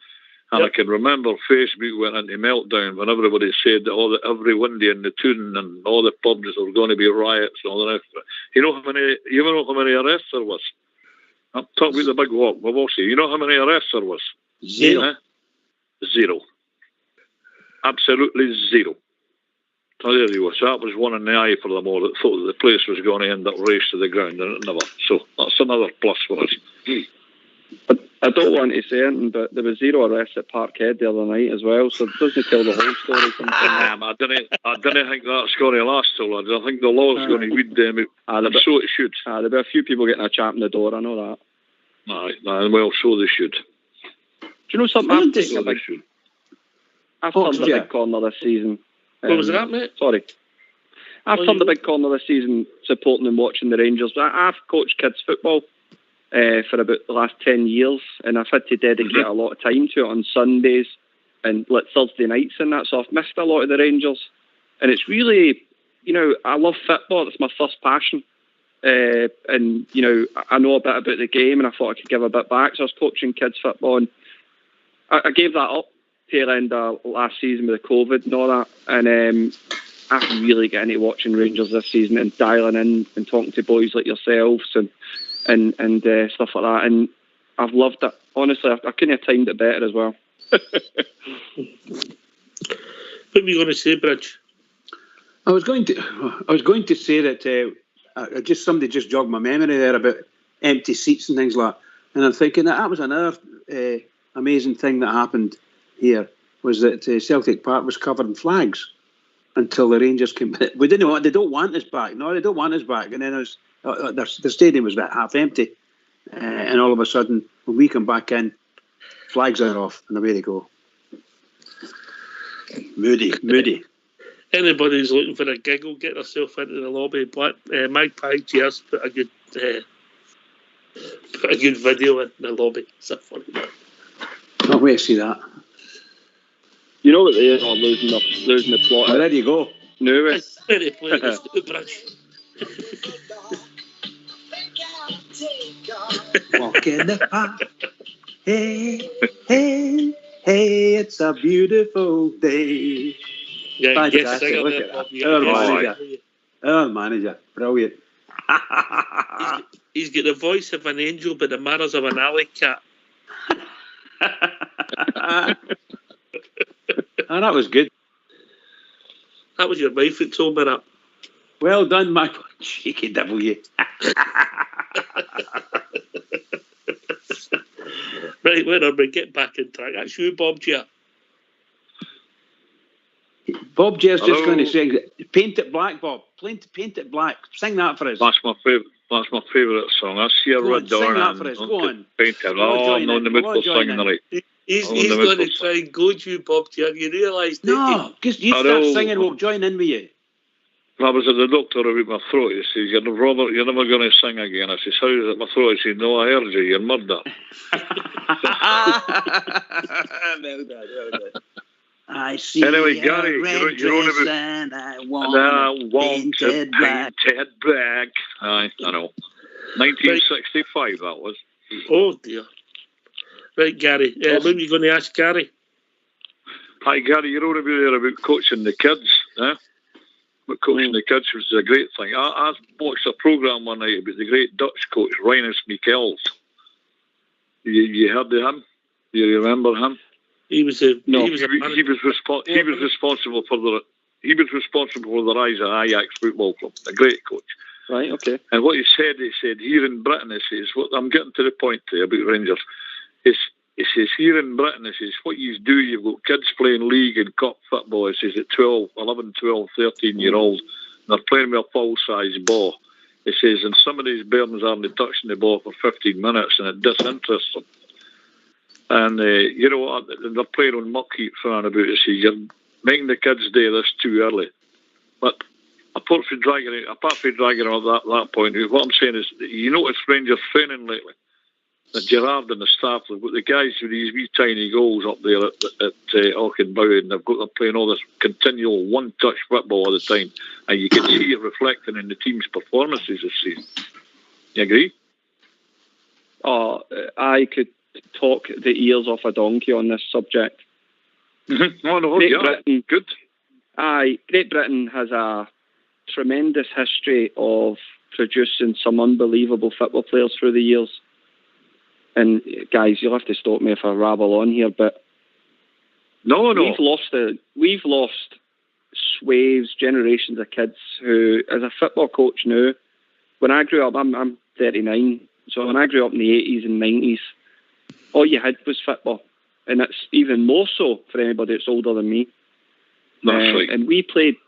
And I can remember Facebook went into meltdown when everybody said that every windy in the tune and all the pubs were going to be riots and all the rest of it. You know how many arrests there was? I'm talking about the big walk. We've all seen. You know how many arrests there was?
Zero.
Zero. Absolutely zero. Oh, there you go. So that was one in the eye for them all that thought that the place was going to end up razed to the ground, and it never. So that's another plus for us.
I don't want to say anything, but there was zero arrests at Parkhead the other night as well, so it doesn't tell the whole story.
I didn't think that's going to last so long. I think the law's going to weed them out, and so it should.
There'll be a few people getting a chap in the door, I know that.
Aye, well, so they should.
Do you know something? I've taken a big corner this season.
What was that, mate?
Sorry. I've turned the big corner this season supporting and watching the Rangers. I've coached kids football for about the last 10 years, and I've had to dedicate a lot of time to it on Sundays and like Thursday nights and that, so I've missed a lot of the Rangers. And it's really, you know, I love football. It's my first passion. And, you know, I know a bit about the game, and I thought I could give a bit back. So I was coaching kids football, and I gave that up tail end of last season with the COVID and all that. And I really get into watching Rangers this season and dialing in and talking to boys like yourselves and stuff like that. And I've loved it. Honestly, I couldn't have timed it better as well.
What were you going to say, Bridge?
I was going to say that somebody just jogged my memory there about empty seats and things like that. And I'm thinking that was another amazing thing that happened here, was that Celtic Park was covered in flags until the Rangers came. They don't want us back. No, they don't want us back. And then the stadium was about half empty. And all of a sudden, when we come back in, flags are off and away they go. Moody.
Anybody who's looking for a giggle, get herself into the lobby. Magpie Cheers put a good video in the lobby. It's a funny one.
I'll wait to see that.
You know what they are losing the plot.
Well, there you go.
No,
It's very play this Bridge.
Walk in the park. Hey, hey, hey, it's a beautiful day.
Yeah, yes,
look at that. Our manager, brilliant.
He's got the voice of an angel, but the manners of an alley cat.
And that was good.
That was your wife that told me that.
Well done, my cheeky W.
Right, where are we? Get back in track. That's you, Bob Gia.
Bob Jer's just
Hello?
going to sing, paint it black, Bob. Paint it black. Sing that for us.
That's my favourite song. I see a
Go on,
red door.
sing that for us. Go on.
Paint it. Oh, I'm not in the mood for singing tonight.
He's going to try and goad you, Bob, Jer. You realise that?
No, because you start singing, we'll join in with you.
I was at the doctor about my throat. He says, you're never going to sing again. I says, how is it my throat? He says, no, I heard you. You're murder.
Well done. I see
anyway,
a
Gary,
red
you're on
dress
about,
and I want it
painted black. Aye, I know. 1965, that was.
Oh, dear. Right, Gary. What were you going to ask Gary?
Hi, Gary, you're on about coaching the kids. But coaching the kids was a great thing. I watched a programme one night about the great Dutch coach, Rinus Michels. You heard of him? Do you remember him?
He was
responsible for the rise of Ajax Football Club. A great coach.
Right, okay.
And what he said here in Britain, he says, what I'm getting to the point there about Rangers, he says, here in Britain, he says, what you do, you've got kids playing league and cup football, he says, at 11, 12, 13-year-olds, they're playing with a full-size ball. He says, and some of these bairns aren't touching the ball for 15 minutes, and it disinterests them. And, they're playing on muck heap fan about it. He says, you're making the kids do this too early. But apart from dragging it at that point, what I'm saying is, you notice Rangers training lately. The Gerrard and the staff, they've got the guys with these wee tiny goals up there at Auchenbow, and they're playing all this continual one-touch football all the time, and you can see it reflecting in the team's performances this season. You agree?
Oh, I could talk the ears off a donkey on this subject.
Oh, no,
Great
yeah,
Britain,
good.
Great Britain has a tremendous history of producing some unbelievable football players through the years. And guys, you'll have to stop me if I rabble on here, but
no,
we've lost swathes, generations of kids who, as a football coach now, when I grew up, I'm 39, so when I grew up in the 80s and 90s, all you had was football, and that's even more so for anybody that's older than me.
That's right.
And we played,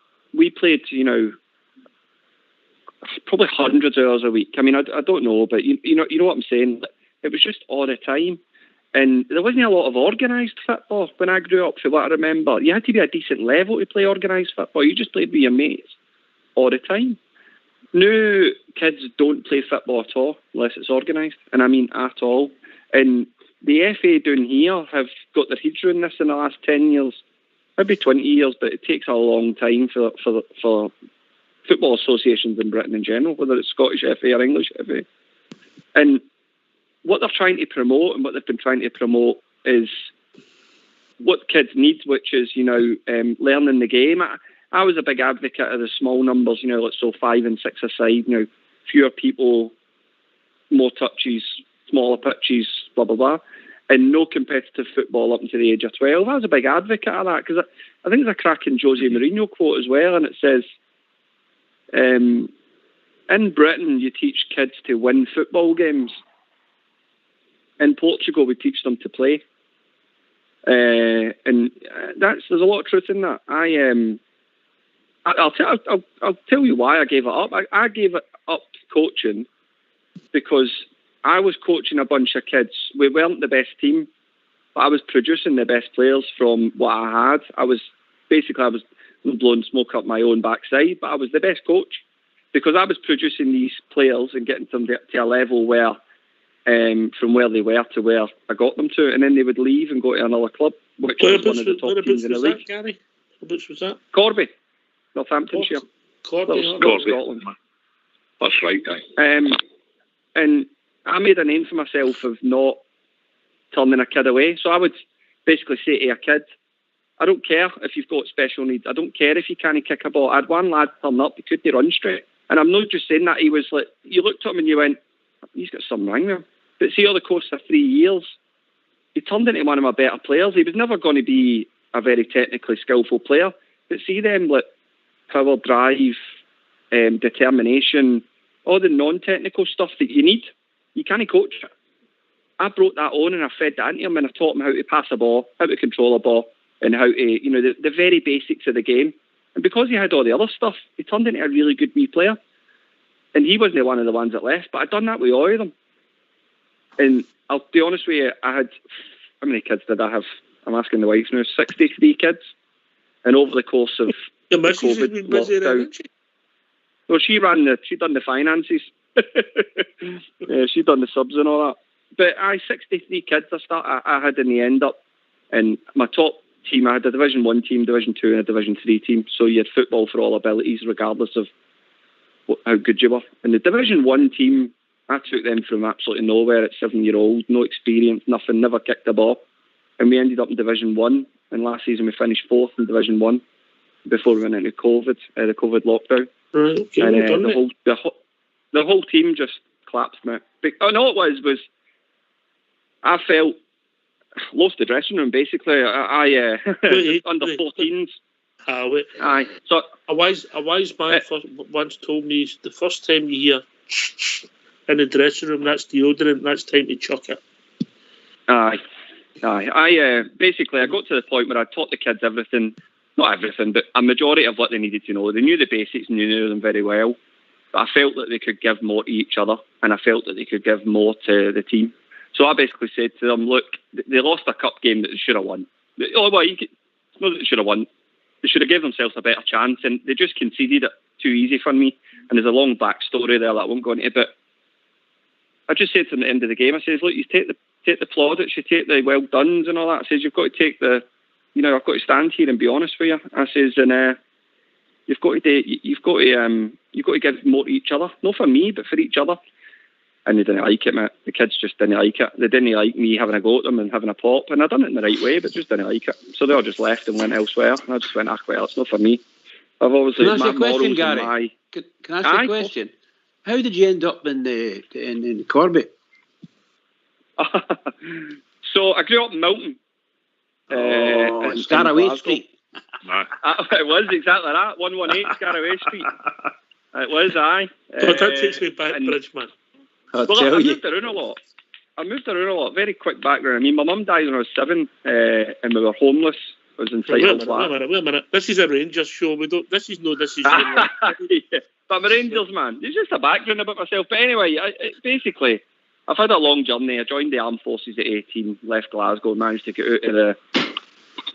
probably hundreds of hours a week. I mean, I don't know, but you know what I'm saying. It was just all the time. And there wasn't a lot of organised football when I grew up, for what I remember. You had to be a decent level to play organised football. You just played with your mates all the time. Now, kids don't play football at all, unless it's organised. And I mean at all. And the FA down here have got their heads around this in the last 10 years. Maybe 20 years, but it takes a long time for football associations in Britain in general, whether it's Scottish FA or English FA. And what they're trying to promote and what they've been trying to promote is what kids need, which is, learning the game. I was a big advocate of the small numbers, like so 5 and 6 aside, fewer people, more touches, smaller pitches, blah, blah, blah, and no competitive football up until the age of 12. I was a big advocate of that because I think there's a cracking Jose Mourinho quote as well, and it says, in Britain, you teach kids to win football games. In Portugal, we teach them to play, and there's a lot of truth in that. I'll tell you why I gave it up. I gave it up coaching because I was coaching a bunch of kids. We weren't the best team, but I was producing the best players from what I had. I was blowing smoke up my own backside, but I was the best coach because I was producing these players and getting them to a level where. From where they were to where I got them to, and then they would leave and go to another club, which was one of the top teams in the league.
Gary? Whereabouts was that?
Corby, Northamptonshire.
Corby,
Scotland.
That's right, guy.
And I made a name for myself of not turning a kid away. So I would basically say to a kid, I don't care if you've got special needs. I don't care if you can't kick a ball. I had one lad turn up, he couldn't run straight. And I'm not just saying that. He was like, you looked at him and you went, he's got something wrong with him. But see, over the course of 3 years, he turned into one of my better players. He was never going to be a very technically skillful player. But see them, like power, drive, determination, all the non-technical stuff that you need, you can't coach it. I brought that on and I fed that into him and I taught him how to pass a ball, how to control a ball, and how to, you know, the very basics of the game. And because he had all the other stuff, he turned into a really good wee player. And he wasn't one of the ones that left, but I'd done that with all of them. And I'll be honest with you, I had, how many kids did I have? I'm asking the wife now, 63 kids. And over the course of
Your missus has been busy then, hasn't she?
Well, she done the finances. Yeah, she done the subs and all that. But 63 kids I had in the end up. And my top team, I had a Division 1 team, Division 2 and a Division 3 team. So you had football for all abilities, regardless of how good you were. And the Division 1 team, I took them from absolutely nowhere at 7-year-old, no experience, nothing, never kicked a ball. And we ended up in Division 1. And last season we finished 4th in Division 1 before we went into COVID, the COVID lockdown.
Right, okay,
And the whole team just collapsed, mate. Oh, no, it was I felt lost the dressing room, basically. I under 14s.
Wait.
Aye. So
a wise man once told me the first time you hear in the dressing room, that's deodorant, that's time to chuck it.
Aye. Basically, I got to the point where I taught the kids everything, not everything, but a majority of what they needed to know. They knew the basics and knew them very well, but I felt that they could give more to each other, and I felt that they could give more to the team. So I basically said to them, look, they lost a cup game that they should have won. Oh, well, it's not that they should have won. They should have given themselves a better chance, and they just conceded it too easy for me. And there's a long backstory there that I won't go into, but I just said to them at the end of the game, I said, look, you take the plaudits, you take the well dones and all that. I says, you've got to take the, you know, I've got to stand here and be honest with you. I says, and you've got to give more to each other, not for me, but for each other. And they didn't like it, mate. The kids just didn't like it. They didn't like me having a go at them and having a pop, and I done it in the right way, but just didn't like it. So they all just left and went elsewhere. And I just went, well, it's not for me. I've always
Can I ask you a question, Gary? Can I ask you a question? How did you end up in Corby?
So I grew up in Milton.
Scaraway Street.
It was exactly that. 118 Scaraway Street. It was, aye.
But that takes me back, Bridgeman.
I moved around a lot. Very quick background. I mean, my mum died when I was 7, and we were homeless. I was in
Wait a minute. This is a Rangers show. This is
yeah. But I'm a Rangers man. It's just a background about myself. But anyway, basically, I've had a long journey. I joined the armed forces at 18, left Glasgow, managed to get out of the...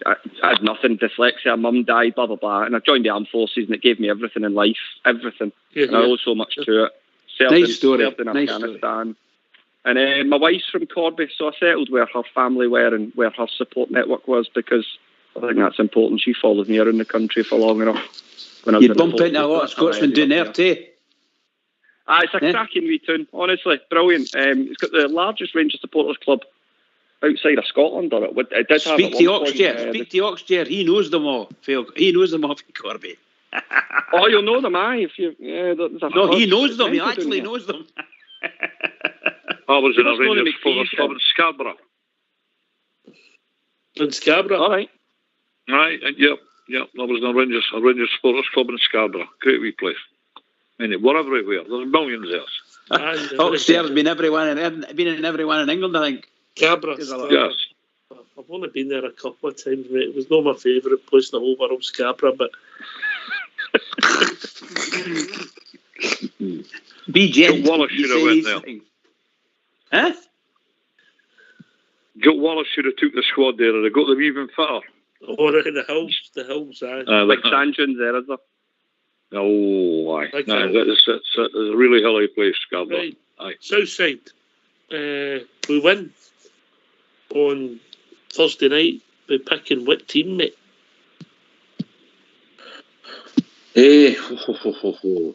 I had nothing, dyslexia, mum died, blah, blah, blah. And I joined the armed forces, and it gave me everything in life. Everything. And I owe so much to it. Served in Afghanistan. And my wife's from Corby, so I settled where her family were and where her support network was, because I think that's important. She followed me around the country for long enough.
You'd bump into a lot of Scotsmen doing there too.
It's a cracking wee town, honestly, brilliant. It's got the largest Rangers supporters club outside of Scotland, or it did have.
Speak to Oxford. He knows them all, Phil. He knows them all from Corby.
Oh, you'll know them, aye. If you,
he knows them. He actually knows them.
I was in a Rangers supporters club in Scarborough.
In Scarborough?
All right.
Right, yep. I was in a Rangers supporters club in Scarborough. Great wee place. We're everywhere. There's millions there.
Oxford's been in every one in England, I think.
Scarborough.
Yes.
I've only been there a couple of times, mate. It was not my favourite place in the whole world, Scarborough, but...
Be gentle.
Wallace should have went there.
Huh?
Joe Wallace should have took the squad there, and they got them even fitter.
Oh, right, the hills, aye.
Like Sanctions there, is there?
Oh, aye. It's a really hilly place, Scarborough.
Right.
Aye.
Southside. We win on Thursday night by picking what team, mate?
You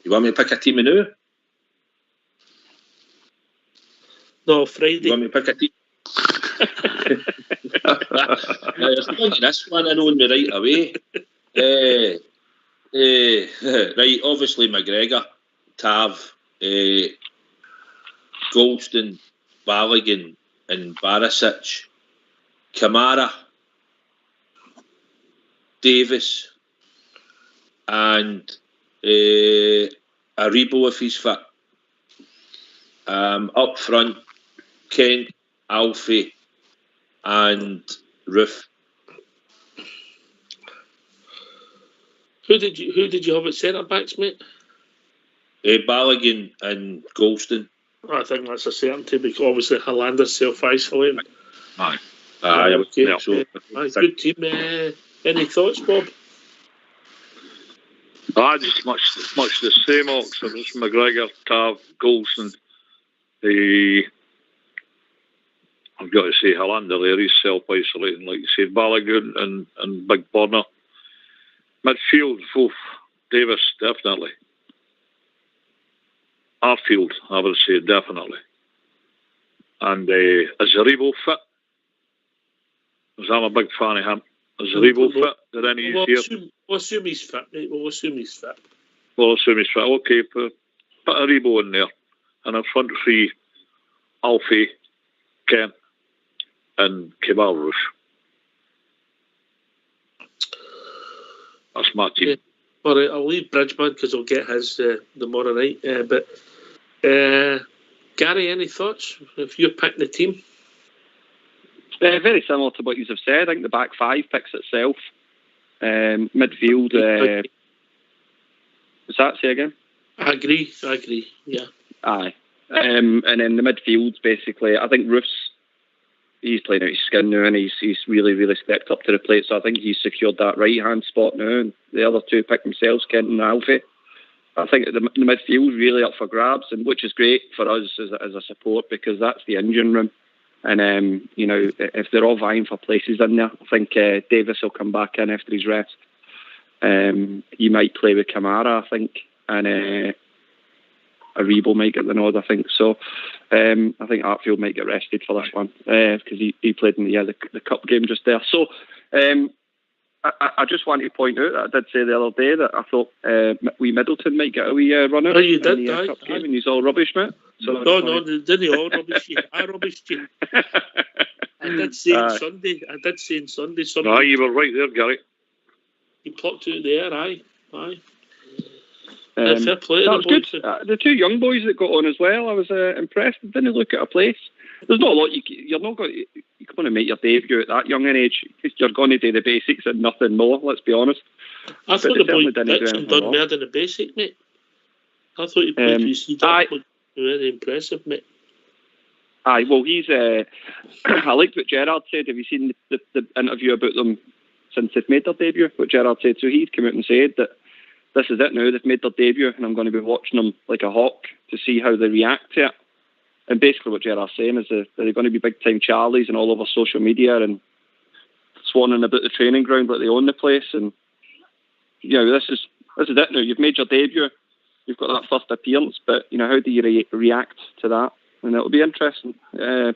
want me to pick a team now?
No, Friday.
You want me to pick a team? This one I know me right away. Right, obviously McGregor, Tav, Goldston, Balogun and Barisic, Kamara, Davis and Aribo if he's fit. Up front, Kent, Alfie and Roof.
Who did you have at centre backs, mate?
Balogun and Golston.
I think that's a certainty because obviously Hollander's self-isolating.
Aye.
I would
Okay.
think so.
Good team. Any thoughts, Bob?
Just much the same, Oxford. It's McGregor, Tav, Golson. I've got to say Hollander there, he's self-isolating, like you said. Balogun and Big Burner. Midfield, Davis, definitely. Arfield, I would say, definitely. And is Zaribo fit? Because I'm a big fan of him. Is Zaribo fit? Did any of you hear?
We'll assume he's fit, mate. We'll assume he's fit.
Okay, put Zaribo in there. And in front three, Alfie, Kent, and Kemal Rush. That's my team.
Yeah. All right, I'll leave Bridgman because I'll get his tomorrow night. But Gary, any thoughts if you're picking the team?
Very similar to what you have said. I think the back five picks itself. Midfield. What's that? Say again?
I agree. Yeah.
Aye. And then the midfield, basically, I think Roof's, he's playing out his skin now, and he's really, really stepped up to the plate. So I think he's secured that right-hand spot now. And the other two pick themselves, Kent and Alfie. I think the midfield's really up for grabs, and which is great for us as a support because that's the engine room. And if they're all vying for places in there, I think Davis will come back in after his rest. You might play with Kamara, I think, and Aribo might get the nod, I think. So I think Artfield might get rested for this one because he played in the cup game just there. So I just want to point out that I did say the other day that I thought wee Middleton might get a wee run out
you did,
in the cup game, and he's all rubbish, mate. So
no, didn't all rubbish you. I rubbished you. I did say on Sunday.
No, you were right there, Gary.
He plucked out there, aye.
Fair play. That was good. The two young boys that got on as well, I was impressed. They didn't look at a place. There's not a lot you're not going to make your debut at that young an age. You're going to do the basics and nothing more. Let's be honest.
I thought the boy Dixon done more than the basic, mate. I thought he played his seat up. Very impressive, mate.
Aye, well, he's. I liked what Gerard said. Have you seen the interview about them since they've made their debut? What Gerard said. So he'd come out and said that this is it now. They've made their debut, and I'm going to be watching them like a hawk to see how they react to it. And basically, what Gerard's saying is that they're going to be big time Charlies and all over social media and swanning about the training ground like they own the place. And this is it now. You've made your debut. You've got that first appearance, but how do you react to that? And it'll be interesting.
All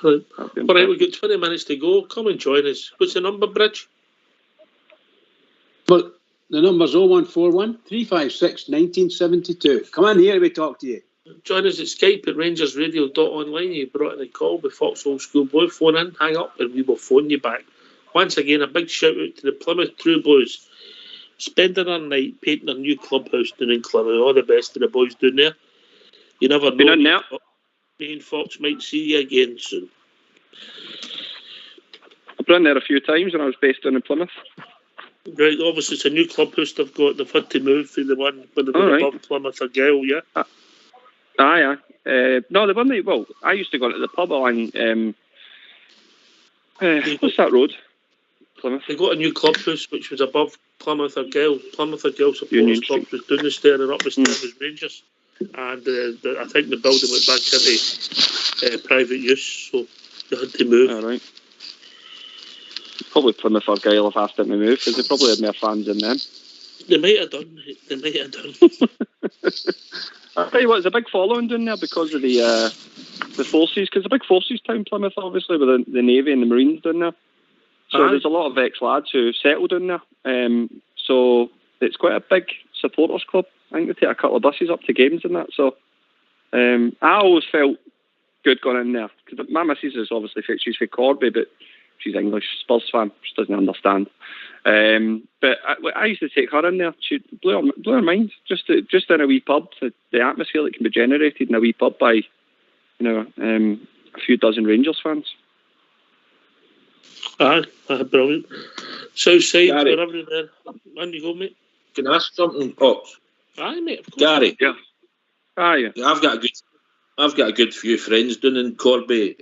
right, we've got 20 minutes to go. Come and join us. What's the number, Bridge?
Well, the number's 0141 356 1972. Come on here, we talk to you.
Join us at Skype at rangersradio.online. You brought in a call with Foxhole Schoolboy. Phone in, hang up, and we will phone you back. Once again, a big shout out to the Plymouth True Blues. Spending our night painting their new clubhouse down in Plymouth. All the best to the boys down there. You never know. Me and Fox might see you again soon.
I've been there a few times when I was based down in Plymouth.
Right, obviously it's a new clubhouse they've got. They've had to move to the one when they were above Plymouth Argyle, yeah?
Aye. No, the one that, I used to go to the pub on, what's that road? Plymouth.
They got a new clubhouse which was above Plymouth Argyle. Plymouth Argyle supporters club was down the stair and up the stair was Rangers. And I think the building went back into private use, so they had to move.
All right. Probably Plymouth Argyle have asked them to move because they probably had more fans than them.
They might have done.
I'll tell you what, it's a big following down there because of the forces, because it's a big forces town, Plymouth, obviously, with the Navy and the Marines down there. So there's a lot of ex-lads who settled down there. So it's quite a big supporters club. I think they take a couple of buses up to games and that. So I always felt good going in there. Because my missus is obviously, she's from Corby, but she's English, Spurs fan. She doesn't understand. But I used to take her in there. She blew her mind. Just in a wee pub, the atmosphere that can be generated in a wee pub by, a few dozen Rangers fans.
Brilliant. Southside,
Gary.
wherever there. On you go, mate.
Can I ask something, Pops?
Aye, mate, of course.
Gary,
Yeah.
Aye.
I've got a good few friends down in Corby.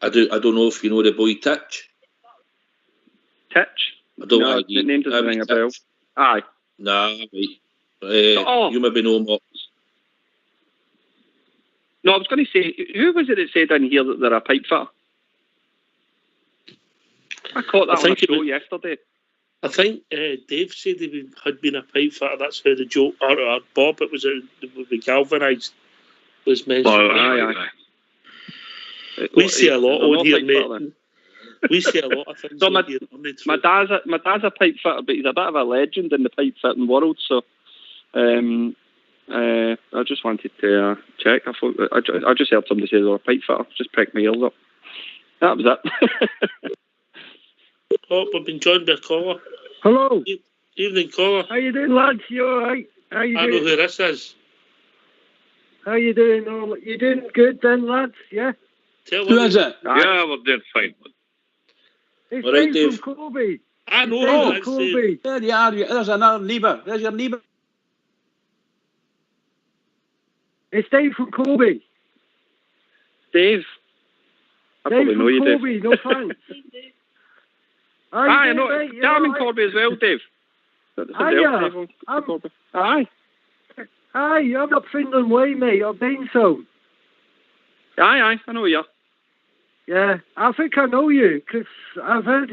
I don't know if you know the boy Titch.
Titch?
I don't
No,
like
the name doesn't ring a bell. Aye.
Nah, right. You maybe know more.
No, I was going to say, who was it that said in here that they're a pipe fitter? I caught that on a show yesterday.
I think Dave said he had been a pipe fitter. That's how the joke, or Bob, it was galvanised, was mentioned.
Aye.
We see a lot on here, mate. We see a lot of things
so
on here.
My dad's a pipe fitter, but he's a bit of a legend in the pipe fitting world. So, I just wanted to check. I just heard somebody say they were a pipe fitter. Just pricked my ears up. That was it.
Oh, we've been joined by a caller.
Hello.
Evening, caller.
How you doing, lads? You all right? How you
I
doing?
know who this is.
How you doing? Oh, you doing good then, lads? Yeah?
Who is it?
Yeah, we're doing fine.
It's
All right,
Dave
Dave.
from Colby.
I know
Dave
who
from
that is.
Colby.
There you are. There's another neighbour. There's your neighbour.
It's Dave from Colby.
Dave. I
Dave
probably
from
know you, Dave.
Colby, no thanks.
Aye, I know. I'm in Corby as well, Dave. Aye.
Aye, I'm up Finland Way, mate. I've been so.
Aye, I know you.
Yeah, I think I know you because I heard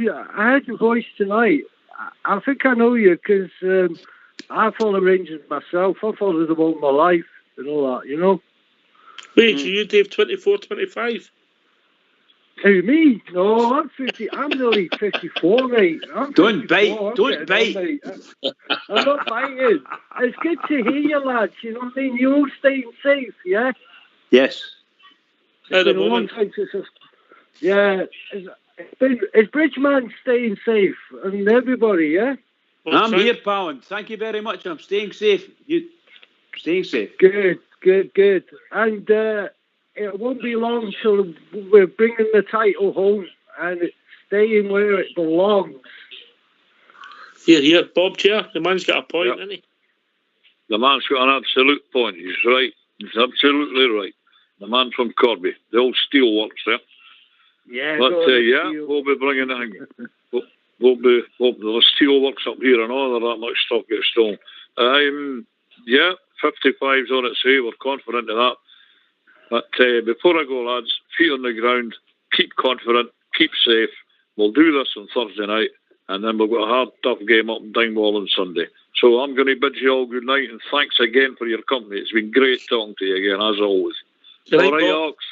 your voice tonight. I think I know you because I follow Rangers myself. I follow them all my life and all that, you know.
Wait, you Dave 24, 25?
Who, me? No, I'm 50. I'm nearly 54, mate.
Don't bite. Don't bite.
I'm not biting. It's good to hear you, lads. You know what I mean? You're all staying safe, yeah?
Yes.
At the
It's been a long
moment.
time since yeah. Is Bridgeman staying safe? I mean, everybody, yeah?
I'm here, pal, and thank you very much. I'm staying safe. You staying safe.
Good. And it won't be long till we're bringing the title home and it's staying where it belongs.
Here, Bob Chair. The man's got a point,
Yep.
hasn't he?
The man's got an absolute point. He's right. He's absolutely right. The man from Corby, the old steelworks there.
Yeah.
But we'll be bringing it in. We'll be the steelworks up here and all of that much stuff gets stolen. 55's on its way. We're confident of that. But before I go, lads, feet on the ground, keep confident, keep safe. We'll do this on Thursday night, and then we've got a hard, tough game up in Dingwall on Sunday. So I'm going to bid you all good night, and thanks again for your company. It's been great talking to you again, as always.
Good night,
All right,
Bob.
Ox.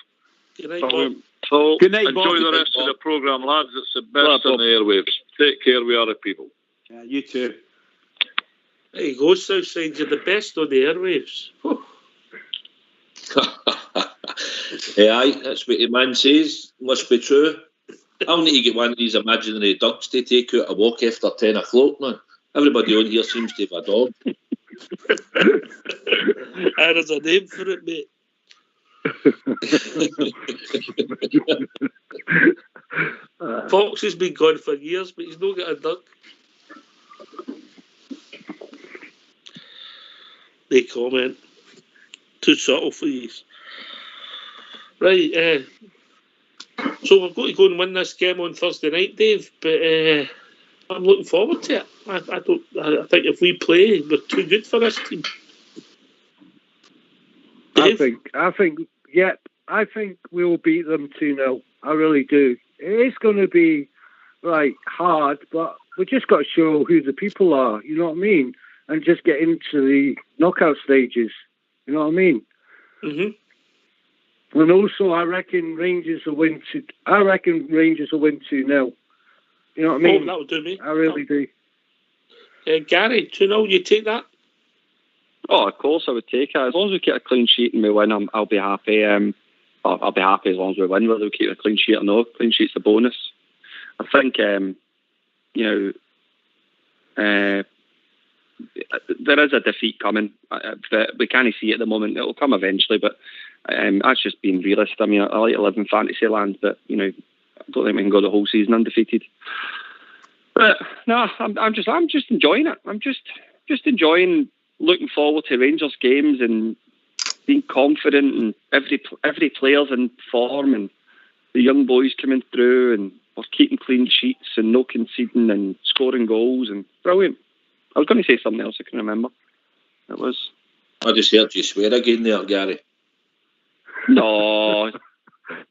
Good night, Bob.
So
Good night,
enjoy
Bob.
the rest of the programme, lads. It's the best on the airwaves. Take care, we are people.
Yeah, you too.
There you go, Southside. You're the best on the airwaves.
Aye, that's what the man says. Must be true. I'll need to get one of these imaginary dogs to take out a walk after 10 o'clock, man. Everybody on here seems to have a dog.
There's a name for it, mate. Fox has been gone for years, but he's not got a duck. They comment. Too subtle for you. Right, so we've got to go and win this game on Thursday night, Dave, but I'm looking forward to it. I think if we play, we're too good for this team. Dave?
I think we'll beat them 2-0. I really do. It's going to be hard, but we just got to show who the people are, you know what I mean? And just get into the knockout stages, you know what I mean?
Mm-hmm.
And also, I reckon Rangers will win 2-0. You know what I mean?
Oh, that would do me.
I really do.
Gary, 2-0, you take that?
Oh, of course I would take it. As long as we keep a clean sheet and we win, I'll be happy. I'll be happy as long as we win, whether we keep a clean sheet or not. Clean sheet's a bonus. I think, there is a defeat coming. We can't see it at the moment. It'll come eventually, but that's just being realist. I mean, I like to live in fantasy land, but, I don't think we can go the whole season undefeated. But no, I'm just enjoying it. I'm just enjoying looking forward to Rangers games and being confident, and every player's in form, and the young boys coming through, and we're keeping clean sheets and no conceding and scoring goals, and brilliant. I was going to say something else I can remember. It was.
I just heard you swear again there, Gary.
No,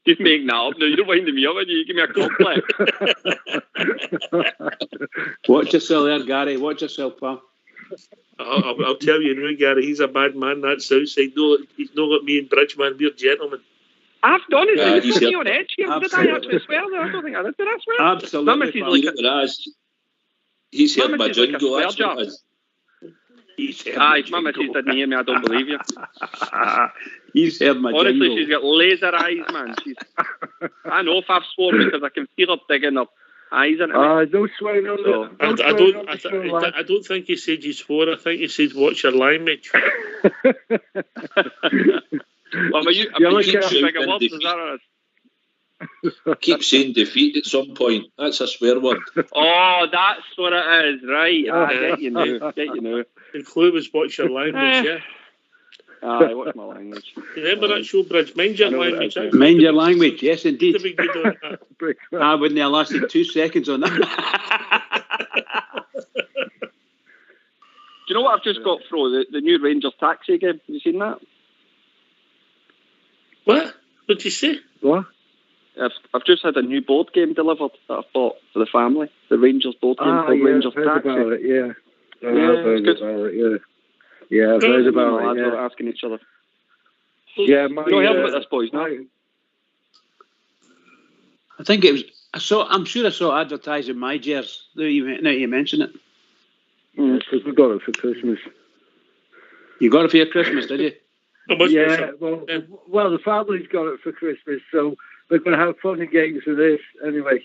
just making that up. No, you're winding me up and you give me a complex.
Watch yourself there, Gary. Watch yourself, pal.
I'll tell you now, Gary, he's a bad man, that Southside. No, he's not got me and Bridgeman, we're gentlemen.
I've done it.
Yeah,
You put me on edge here. Did I actually swear there? I don't think I did. Did I swear?
Absolutely.
He's heard my jingle.
That's what it is. Aye, my missus didn't hear me. I don't believe you.
He's heard my jingle.
Honestly, she's got laser eyes, man. I know if I've sworn because I can feel her digging her eyes into me.
Don't swear on
So,
I don't think he said you swore. I think he said, watch your language.
Well, are you bigger words? Is that what it is?
Keep saying defeat at some point. That's a swear word.
Oh, that's what it is, right? I get you now.
The clue was watch your language, yeah.
Aye, what's my language?
Remember that show, Bridge? Mind your language.
Mind your language, yes, indeed.
What did we do on that?
I wouldn't have lasted 2 seconds on that.
Do you know what I've just got, Fro? The new Rangers taxi game. Have you seen that?
What? What did you say?
What?
I've just had a new board game delivered that I've bought for the family. The Rangers board game called Rangers
I've heard
Taxi.
about it, yeah. I've
it's
heard
good.
about it, yeah. Yeah, I've heard about
Lads
it,
are
yeah.
asking each other.
Yeah,
You know, heard about this, boys, no?
I think it was. I'm sure I saw advertising my jersey. Now you mention it.
Because we got it for Christmas.
You got it for your Christmas, did you?
Yeah, well, the family's got it for Christmas, so we're going to have fun and games with this anyway.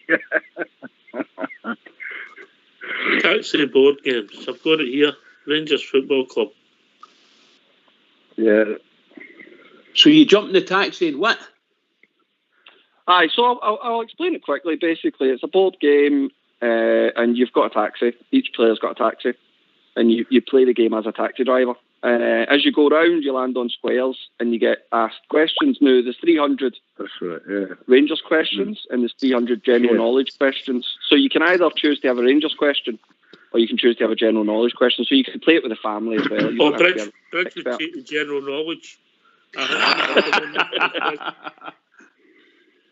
Taxi board games. I've got it here. Rangers Football Club.
Yeah.
So you jump in the taxi and what?
Aye, so I'll explain it quickly. Basically, it's a board game, and you've got a taxi. Each player's got a taxi, and you play the game as a taxi driver. As you go round, you land on squares, and you get asked questions. Now, there's 300
That's right, yeah.
Rangers questions, and there's 300 general knowledge questions. So you can either choose to have a Rangers question, or you can choose to have a general knowledge question. So you can play it with the family as well.
Bridge would take the general knowledge.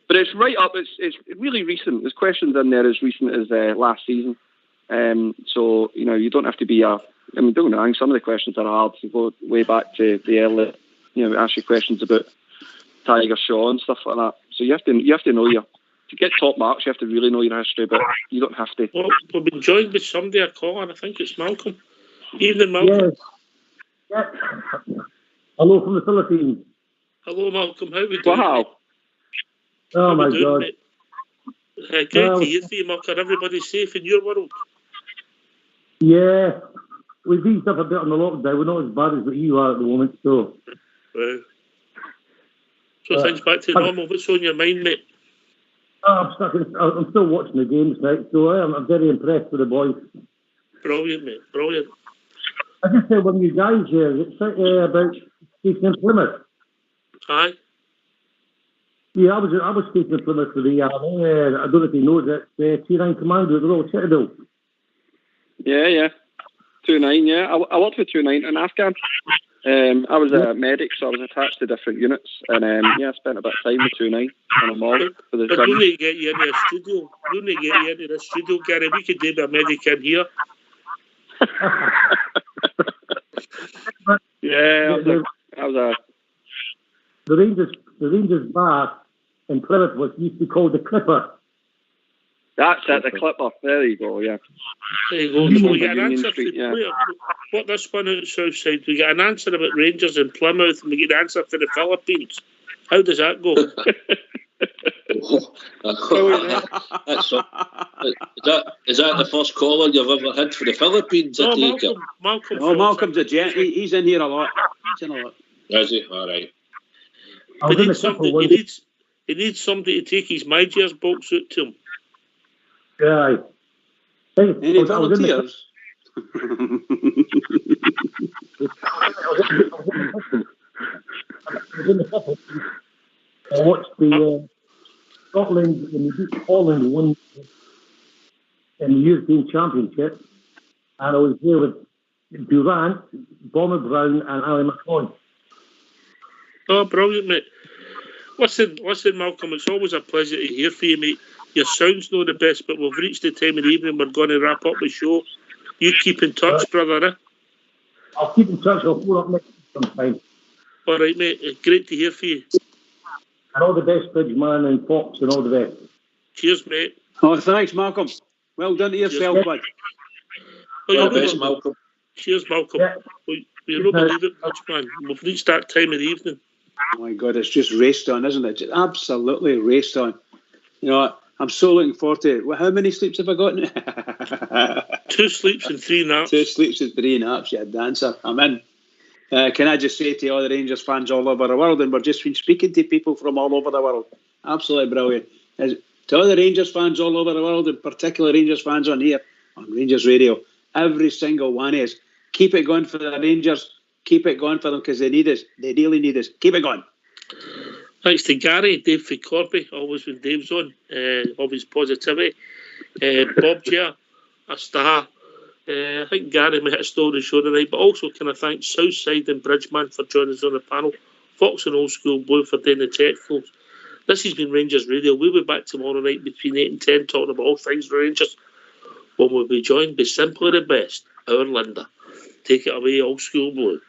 But it's right up. It's really recent. There's questions in there as recent as last season. So you don't have to be a. I mean, don't get me wrong. Some of the questions are hard. You go way back to the early. Ask you questions about Tiger Shaw and stuff like that. So you have to know to get top marks. You have to really know your history, but you don't have to.
Well, we've been joined by somebody I call, and I think it's Malcolm. Evening, Malcolm.
Yes. Hello from the Philippines.
Hello, Malcolm. How we doing?
Wow.
Oh my God.
Great to hear from you, Malcolm. Everybody's safe in your world.
Yeah. We've eased up a bit on the lockdown. We're not as bad as what you are at the moment, so.
Wow. So things back to normal. What's on your mind, mate?
I'm still watching the games now, so I'm very impressed with the boys.
Brilliant, mate. Brilliant.
I just said one of you guys here about speaking in Plymouth.
Aye.
Yeah, I was speaking in Plymouth with the army. I don't know if you know that T9 Commando at the Royal Citadel.
Yeah. 2-9, yeah. I worked with 2-9 in Afghan. I was a medic, so I was attached to different units, and I spent a bit of time with 2-9 on a mod for the.
But don't they get you into a studio? Don't they get you into the studio, Gary? We could do a medic in here.
Yeah,
the Rangers bar in Plymouth used to be called the Clipper.
That's it, the Clipper. There you go, yeah.
There you go. So we get an answer what this one out Southside. We get an answer about Rangers in Plymouth, and we get an answer for the Philippines. How does that go?
Is that the first caller you've ever had for the Philippines?
Malcolm's a gent. He's in here a lot.
Is he? All right.
He needs somebody to take his My Jers box out to him.
Yeah. Hey,
Any
I was in the
volunteers?
I watched the Scotland when they beat Holland won in the European Championship, and I was there with Durant, Bomber Brown, and Ali McCoy.
Oh, brilliant, mate. Listen, Malcolm, it's always a pleasure to hear from you, mate. Your sound's not the best, but we've reached the time of the evening. We're going to wrap up the show. You keep in touch, brother. Eh?
I'll keep in touch. I'll phone up next week sometime.
All right, mate. It's great to hear from you.
And all the best, Bridgeman and Fox, and all the best.
Cheers, mate.
Oh, thanks, Malcolm. Well done to yourself, bud.
Oh,
All the best, Malcolm.
Cheers, Malcolm.
Yeah.
We don't believe it, Bridgeman. We've reached that time of the evening.
Oh my God, it's just raced on, isn't it? Just absolutely raced on. You know, I'm so looking forward to it. Well, how many sleeps have I gotten?
2 sleeps and 3 naps.
2 sleeps and 3 naps, yeah, dancer. I'm in. Can I just say to all the Rangers fans all over the world, and we've just been speaking to people from all over the world, absolutely brilliant. To all the Rangers fans all over the world, in particular Rangers fans on here, on Rangers Radio, every single one is, keep it going for the Rangers, keep it going for them because they need us. They really need us. Keep it going.
Thanks to Gary, Dave Corby, always when Dave's on, always positivity. Bob Gia, a star. I think Gary may have stolen the show tonight, but also can I thank Southside and Bridgeman for joining us on the panel, Fox and Old School Blue for doing the tech flows. This has been Rangers Radio. We'll be back tomorrow night between 8 and 10 talking about all things Rangers, when we'll be joined by Simply the Best, our Linda. Take it away, Old School Blue.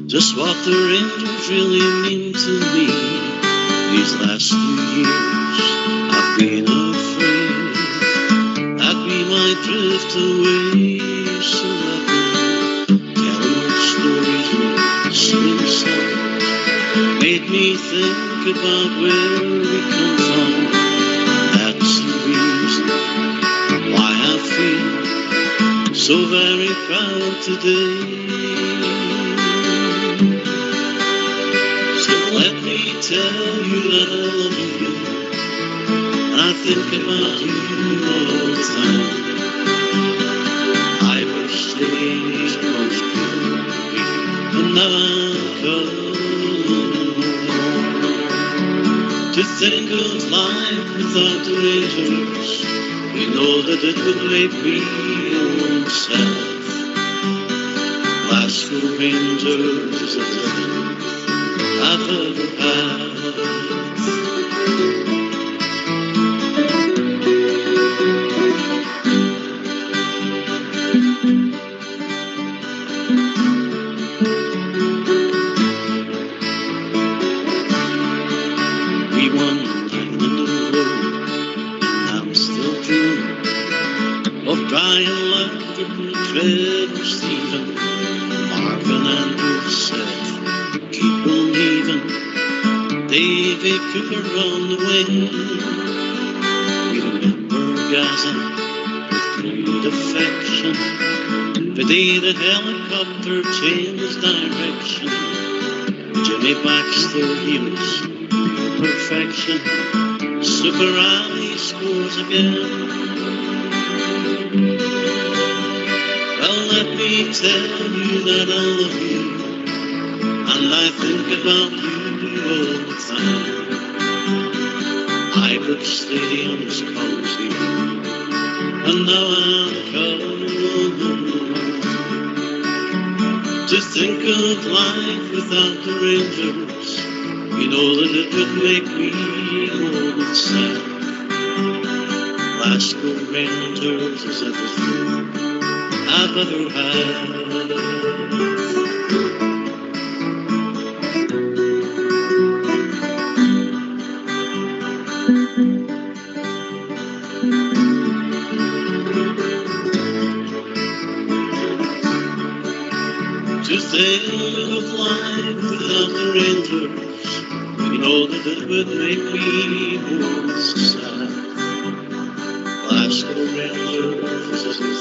Just what the Rangers really mean to me. These last few years I've been afraid that we might drift away. So I've been telling old stories and singing songs. Made me think about where we come from. That's the reason why I feel so very proud today. Let me tell you that I love you. I think about you all the time. I wish the days once could be, but now I'm coming home. To think of life without the Rangers, you know that it would make me alone sad. Glasgow Rangers is a thing I've ever had. We won 9 in a row, and I'm still dreaming of Brian Lampton, Trevor Stephen, Marvin Andrews, Seth, keep believing. Davy Cooper on the wing. We remember Gaza with great affection. The day the helicopter changed direction. Jimmy Baxter, he was pure perfection. Super Ali scores again. Well, let me tell you that I love you, and I think about you all the time. Ibrox Stadium's cozy, and now I'm coming home. To think of life without the Rangers, you know that it would make me more sad. Glasgow Rangers is everything I've ever had. To think end of life without the Rangers, you know that it would make me more sad. Glasgow Rangers,